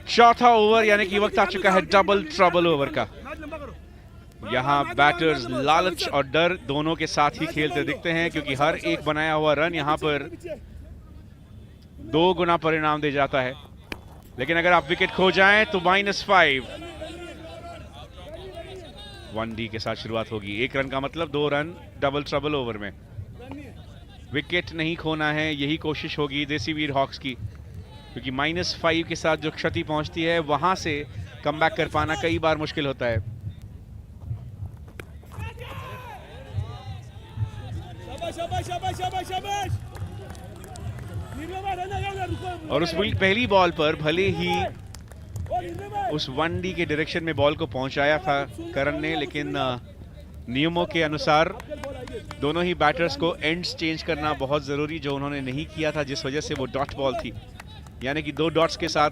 S8: चौथा ओवर यानी कि वक्त आ चुका है डबल ट्रबल ओवर का। यहां बैटर्स लालच और डर दोनों के साथ ही खेलते दिखते हैं, क्योंकि हर एक बनाया हुआ रन यहां पर 2 गुना परिणाम दे जाता है। लेकिन अगर आप विकेट खो जाएं तो -5। 1D के साथ शुरुआत होगी। 1 रन का मतलब 2 रन डबल ट्रबल ओवर में। विकेट नहीं खोना है, यही कोशिश होगी देसी वीर हॉक्स की, क्योंकि -5 के साथ जो क्षति पहुंचती है वहां से कमबैक कर पाना कई बार मुश्किल होता है। और उस पहली बॉल पर भले ही उस 1D के डायरेक्शन में बॉल को पहुंचाया था करण ने, लेकिन नियमों के अनुसार दोनों ही बैटर्स को एंड्स चेंज करना बहुत जरूरी, जो उन्होंने नहीं किया था, जिस वजह से वो डॉट बॉल थी। यानी कि 2 डॉट्स के साथ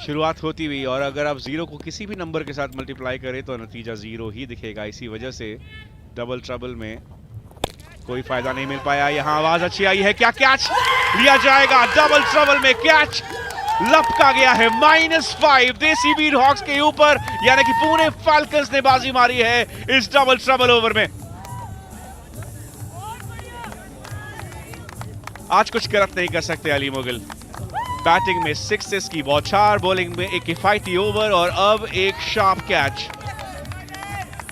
S8: शुरुआत होती हुई, और अगर आप 0 को किसी भी नंबर के साथ मल्टीप्लाई करें तो नतीजा 0 ही दिखेगा। इसी वजह से डबल ट्रबल में कोई फायदा नहीं मिल पाया। यहां आवाज अच्छी आई है, क्या कैच लिया जाएगा? डबल ट्रबल में कैच लपका गया है। -5 देसी वीर हॉक्स के ऊपर, यानी कि पुणे फाल्कन्स ने बाजी मारी है इस डबल ट्रबल ओवर में। आज कुछ गलत नहीं कर सकते अली मुगल। बैटिंग में 6 की बौछार, बॉलिंग में एक किफायती ओवर और अब एक शार्प कैच।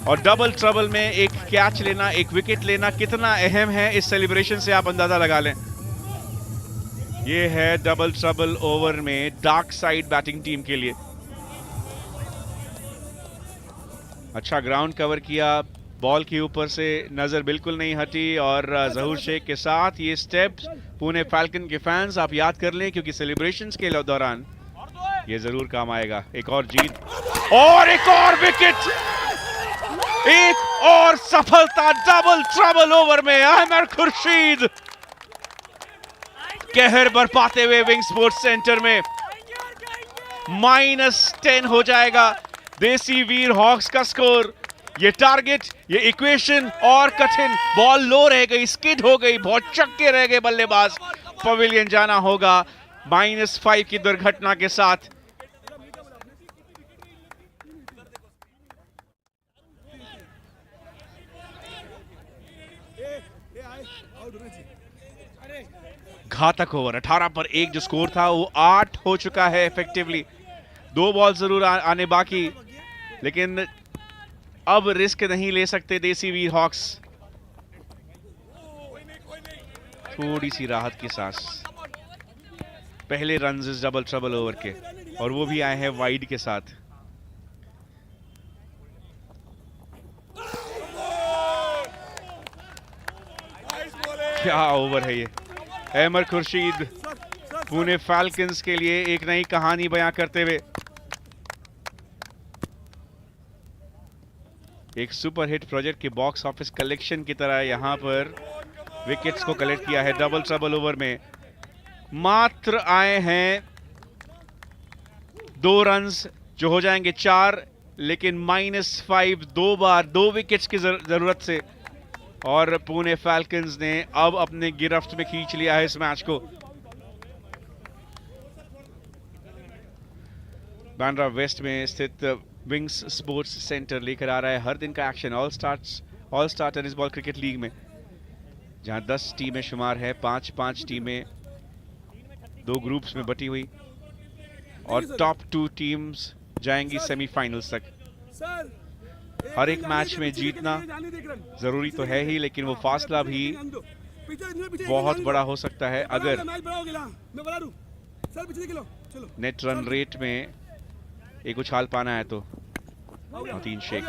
S8: और डबल ट्रबल में एक कैच लेना, एक विकेट लेना कितना अहम है, इस सेलिब्रेशन से आप अंदाजा लगा लें। ये है डबल ट्रबल ओवर में डार्क साइड बैटिंग टीम के लिए। अच्छा ग्राउंड कवर किया, बॉल के ऊपर से नजर बिल्कुल नहीं हटी, और जहूर शेख के साथ ये स्टेप पुणे फाल्कन के फैंस आप याद कर लें, क्योंकि सेलिब्रेशंस के दौरान ये जरूर काम आएगा। एक और जीत और एक और विकेट, एक और सफलता डबल ट्रबल ओवर में। अहमद खुर्शीद कहर बरपाते हुए विंग स्पोर्ट्स सेंटर में -10 हो जाएगा देसी वीर हॉक्स का स्कोर। ये टारगेट, ये इक्वेशन और कठिन, बॉल लो रह गई, स्किड हो गई, बहुत चक्के रह गए बल्लेबाज। पवेलियन जाना होगा -5 की दुर्घटना के साथ। घातक ओवर, 18 पर 1 जो स्कोर था वो 8 हो चुका है इफेक्टिवली। 2 बॉल जरूर आने बाकी, लेकिन अब रिस्क नहीं ले सकते देसी वीर हॉक्स। थोड़ी सी राहत की सांस। पहले रन इस डबल ट्रबल ओवर के, और वो भी आए हैं वाइड के साथ। क्या ओवर है ये। अहमद खुर्शीद पुणे फाल्कन्स के लिए एक नई कहानी बयां करते हुए एक सुपरहिट प्रोजेक्ट के बॉक्स ऑफिस कलेक्शन की तरह यहां पर विकेट्स को कलेक्ट किया है। डबल ट्रबल ओवर में मात्र आए हैं 2 रन्स, जो हो जाएंगे 4, लेकिन -5 2 बार 2 विकेट्स की जरूरत से, और पुणे फाल्कन्स ने अब अपने गिरफ्त में खींच लिया है इस मैच को। बांद्रा वेस्ट में स्थित विंग्स स्पोर्ट्स सेंटर लेकर आ रहा है हर दिन का action all star tennis ball cricket league में, जहां 10 टीमें शुमार है। 5-5 टीमें 2 ग्रुप्स में बटी हुई, और टॉप 2 टीम्स जाएंगी सेमीफाइनल्स तक। हर एक मैच में जीतना जरूरी तो है ही, लेकिन वो फासला भी बहुत बड़ा हो सकता है अगर नेट रन रेट में एक उछाल पाना है तो। 3 शेख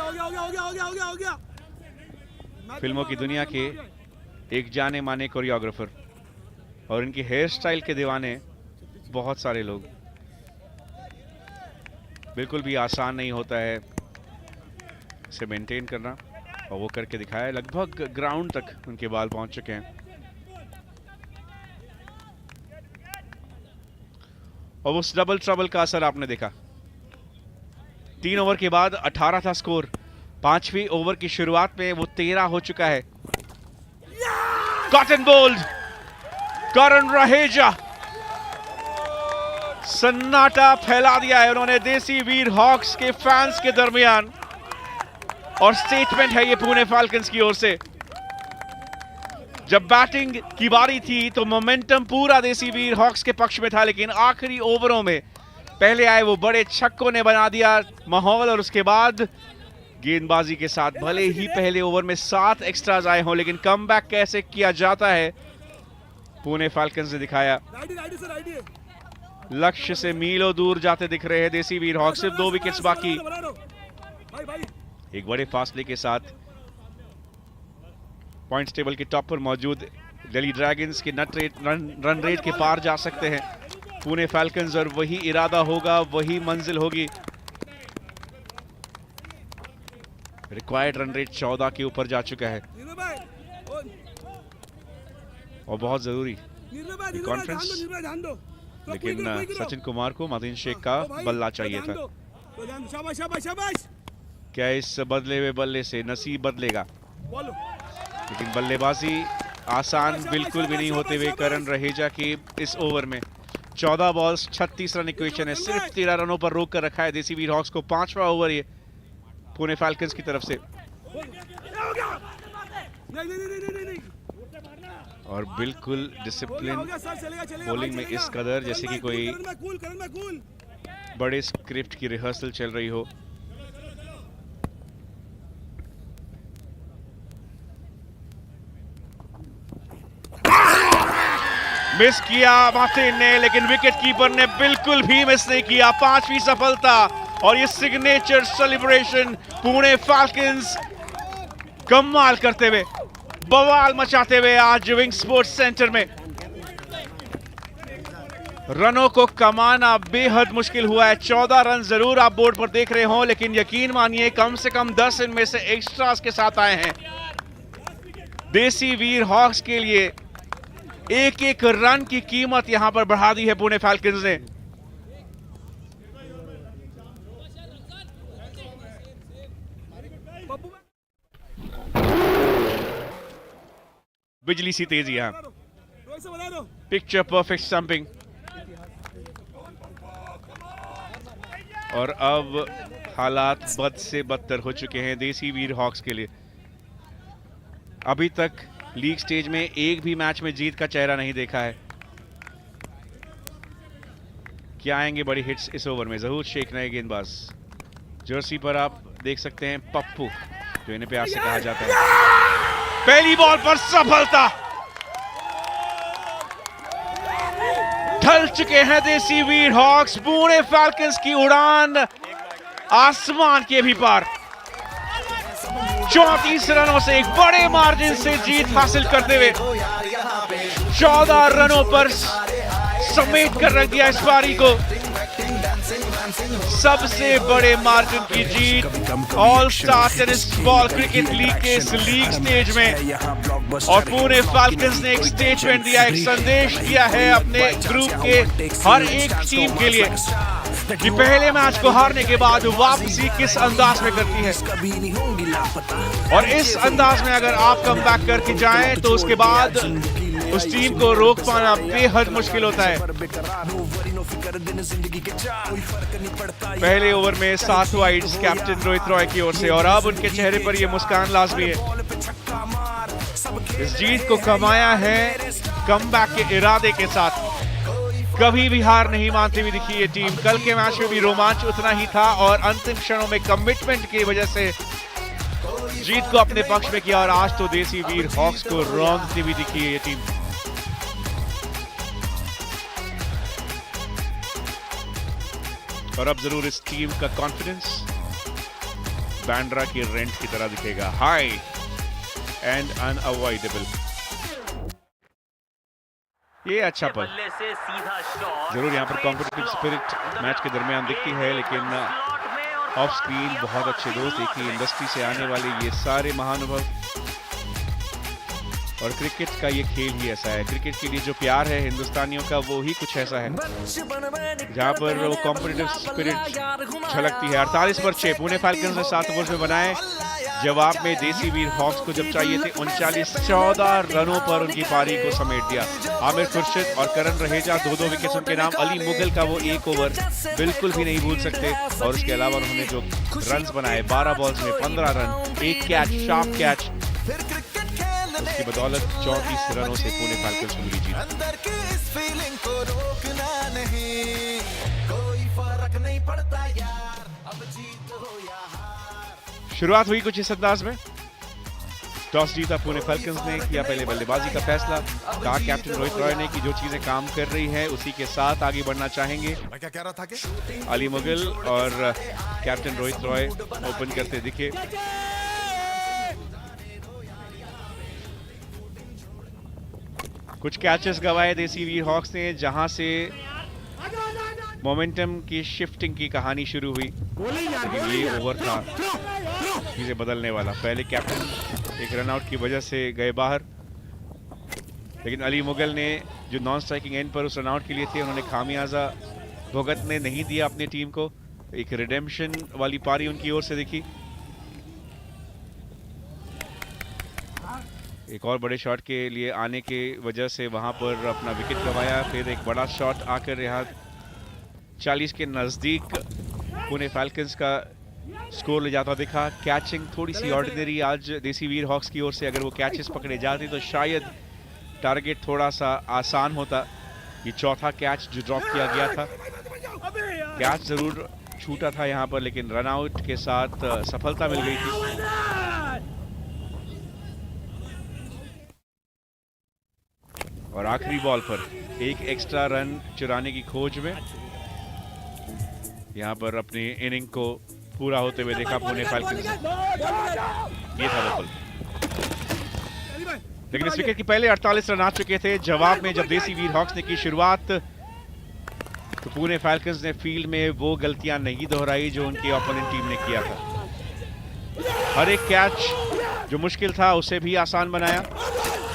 S8: फिल्मों की दुनिया के एक जाने माने कोरियोग्राफर, और इनकी हेयर स्टाइल के दीवाने बहुत सारे लोग। बिल्कुल भी आसान नहीं होता है इसे मेंटेन करना, और वो करके दिखाया। लगभग ग्राउंड तक उनके बॉल पहुंच चुके हैं। और उस डबल ट्रबल का असर आपने देखा। 3 ओवर के बाद 18 था स्कोर। 5वीं ओवर की शुरुआत में वो 13 हो चुका है। कॉटन बोल्ड करण रहेजा, सन्नाटा फैला दिया है उन्होंने देसी वीर हॉक्स के फैंस के दरमियान, और स्टेटमेंट है ये पुणे फाल्कन्स की ओर से। जब बैटिंग की बारी थी तो मोमेंटम पूरा देसी वीर हॉक्स के पक्ष में था, लेकिन आखिरी ओवरों में पहले आए वो बड़े छक्कों ने बना दिया माहौल, और उसके बाद गेंदबाजी के साथ भले ही पहले ओवर में 7 एक्स्ट्राज आए हों, लेकिन कमबैक कैसे किया जाता है पुणे फाल्कन्स ने दिखाया। लक्ष्य से मीलों दूर जाते दिख रहे हैं देसी वीर हॉक्स। सिर्फ 2 विकेट्स बाकी। एक बड़े फासले के साथ पॉइंट्स टेबल के टॉप पर मौजूद दिल्ली ड्रैगन्स के रन रेट के पार जा सकते हैं पुणे फाल्कन्स, और वही इरादा होगा, वही मंजिल होगी। रिक्वायर्ड रन रेट 14 के ऊपर जा चुका है, और बहुत जरूरी कॉन्फ्रेंस। लेकिन सचिन कुमार को मदीन शेख का बल्ला चाहिए था। क्या इस बदले हुए बल्ले से नसीब बदलेगा? लेकिन बल्लेबाजी आसान बिल्कुल भी नहीं होते हुए करण रहेजा की इस ओवर में 14 बॉल्स 36 रन इक्वेशन है। सिर्फ 13 रनों पर रोक कर रखा है देसी वीर हॉक्स को। 5वां ओवर ये पुणे फाल्कन्स की तरफ से, और बिल्कुल डिसिप्लिन बॉलिंग में इस कदर जैसे कि कोई बड़े स्क्रिप्ट की रिहर्सल चल रही हो। मिस किया मार्टिन ने, लेकिन विकेट कीपर ने बिल्कुल भी मिस नहीं किया। 5वीं सफलता, और ये सिग्नेचर सेलिब्रेशन पुणे फाल्कन्स कमाल करते हुए, बवाल मचाते हुए आज विंग स्पोर्ट्स सेंटर में। रनों को कमाना बेहद मुश्किल हुआ है। 14 रन जरूर आप बोर्ड पर देख रहे हो, लेकिन यकीन मानिए कम से कम 10 इनमें से एक्स्ट्रास के साथ आए हैं। देसी वीर हॉक्स के लिए एक एक रन की कीमत यहां पर बढ़ा दी है पुणे फाल्कन्स ने। बिजली सी तेजी यहां, पिक्चर परफेक्ट स्टंपिंग, और अब हालात बद से बदतर हो चुके हैं देसी वीर हॉक्स के लिए। अभी तक लीग स्टेज में एक भी मैच में जीत का चेहरा नहीं देखा है। क्या आएंगे बड़ी हिट्स इस ओवर में? जहूर शेख नए गेंदबाज, जर्सी पर आप देख सकते हैं पप्पू, जो इन्हें प्यार से कहा जाता है। पहली बॉल पर सफलता, ढल चुके हैं देसी वीर हॉक्स। पुणे फाल्कन्स की उड़ान आसमान के भी पार। 34 रनों से एक बड़े मार्जिन से जीत हासिल करते हुए 14 रनों पर समेट कर रख दिया इस पारी को। सबसे बड़े मार्जिन की जीत all star tennis ball cricket league के इस लीग स्टेज में, और पुणे फाल्कन्स ने एक स्टेटमेंट दिया, एक संदेश दिया है अपने ग्रुप के हर एक टीम के लिए कि पहले मैच को हारने के बाद वापसी किस अंदाज में करती है, और इस अंदाज में अगर आप कमबैक करके जाएं तो उसके बाद उस टीम को रोक पाना बेहद मुश्किल होता है। पहले ओवर में 7 वाइड्स कैप्टन रोहित रॉय की ओर से, और अब उनके चेहरे पर यह मुस्कान लाजमी है। इस जीत को कमाया है कमबैक के इरादे के साथ। कभी भी हार नहीं मानती हुई दिखी ये टीम। कल के मैच में भी रोमांच उतना ही था, और अंतिम क्षणों में कमिटमेंट की वजह से जीत को अपने पक्ष में किया, और आज तो देसी वीर हॉक्स को रौंदती हुई दिखी है ये टीम। और अब जरूर इस टीम का कॉन्फिडेंस बैंड्रा की रेंट की तरह दिखेगा, हाई एंड अनअवॉइडेबल। ये अच्छा पल
S5: बल्ले से सीधा शॉट
S8: जरूर यहाँ पर कॉम्पिटिटिव स्पिरिट मैच के दरमियान दिखती है, लेकिन ऑफ स्क्रीन बहुत अच्छे दोस्त, एक ही इंडस्ट्री से आने वाले ये सारे महानुभव। और क्रिकेट का ये खेल ही ऐसा है, क्रिकेट के लिए जो प्यार है हिंदुस्तानियों का वो ही कुछ ऐसा है जहाँ पर वो कॉम्पिटिटिव स्पिरिट झलकती है। 48 पर 6 पुणे फाल्कन्स ने 7 ओवर्स में बनाए। जवाब में देसी वीर हॉक्स को जब चाहिए थे 39-14 रनों पर उनकी पारी को समेट दिया। आमिर खुर्शीद और करण रहेजा 2-2 विकेट्स उनके नाम। अली मुगल का वो 1 ओवर बिल्कुल भी नहीं भूल सकते। और उसके अलावा उन्होंने जो रन्स बनाए 12 बॉल्स में 15 रन, 1 कैच, शार्प कैच, उसकी बदौलत 34 रनों से पुणे फाल्कन्स को मिली जीत।
S7: अंदर की इस फीलिंग को रोकना नहीं, कोई फर्क नहीं पड़ता यार, अब जीत हो या हार।
S8: शुरुआत हुई कुछ इस अंदाज में। टॉस जीता पुणे फाल्कन्स ने, किया पहले बल्लेबाजी का फैसला। कहा कैप्टन रोहित रॉय ने कि जो चीजें काम कर रही है उसी के साथ आगे बढ़ना चाहेंगे।
S7: मैं क्या कह रहा था कि
S8: अली मुगल और कैप्टन रोहित रॉय ओपन करते दिखे। कुछ कैचेस गवाए देसी वीर हॉक्स ने, जहां से मोमेंटम की शिफ्टिंग की कहानी शुरू हुई। लेकिन ये ओवर था चीजें बदलने वाला। पहले कैप्टन एक रनआउट की वजह से गए बाहर, लेकिन अली मुगल ने जो नॉन स्ट्राइकिंग एंड पर उस रनआउट के लिए थे उन्होंने खामियाजा भुगतने नहीं दिया अपनी टीम को। एक रिडेम्पशन वाली पारी उनकी ओर से दिखी। एक और बड़े शॉट के लिए आने के वजह से वहां पर अपना विकेट गंवाया। फिर एक बड़ा शॉट आकर यहाँ 40 के नजदीक पुणे फाल्कन्स का स्कोर ले जाता दिखा। कैचिंग थोड़ी सी ऑर्डिनरी आज देसी वीर हॉक्स की ओर से, अगर वो कैचेस पकड़े जाते तो शायद टारगेट थोड़ा सा आसान होता। ये चौथा कैच जो ड्रॉप किया गया था, कैच जरूर छूटा था यहाँ पर, लेकिन रनआउट के साथ सफलता मिल गई थी। और आखिरी बॉल पर एक एक्स्ट्रा रन चुराने की खोज में यहां पर अपनी इनिंग को पूरा होते हुए देखा पुणे फाल्कन्स। ये था वो पल। लेकिन इस विकेट की पहले 48 रन आ चुके थे। जवाब में जब देसी वीर हॉक्स ने की शुरुआत तो पुणे फाल्कन्स ने फील्ड में वो गलतियां नहीं दोहराई जो उनकी ओपोनेंट टीम ने किया था। हर एक कैच जो मुश्किल था उसे भी आसान बनाया।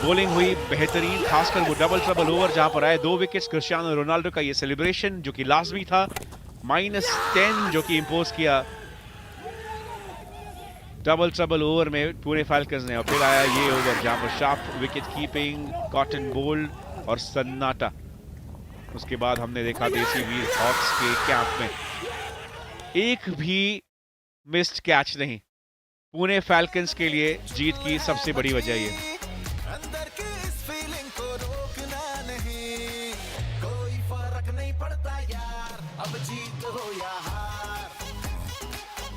S8: बॉलिंग हुई बेहतरीन, खासकर वो डबल ट्रबल ओवर जहां पर आए 2 विकेट्स। क्रिस्टियानो रोनाल्डो का ये सेलिब्रेशन जो कि लाजमी था, -10 जो कि इंपोज किया डबल ट्रबल ओवर में पुणे फाल्कन्स ने। और फिर आया ये ओवर जहां पर sharp wicket keeping, caught and bowled और सन्नाटा। उसके बाद हमने देखा देसी वीर हॉक्स के कैंप में एक भी मिस्ड कैच नहीं। पुणे फाल्कन्स के लिए जीत की सबसे बड़ी वजह ये।
S7: अंदर की इस फीलिंग को रोकना नहीं, कोई फर्क नहीं पड़ता यार, अब जीत हो या हार।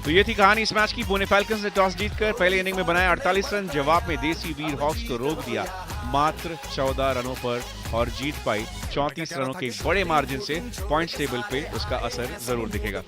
S8: तो ये थी कहानी इस मैच की। पुणे फाल्कन्स ने टॉस जीतकर पहले इनिंग में बनाया 48 रन। जवाब में देसी वीर हॉक्स को रोक दिया मात्र 14 रनों पर और जीत पाई 34 रनों के एक बड़े मार्जिन से। पॉइंट्स टेबल पे उसका असर जरूर दिखेगा।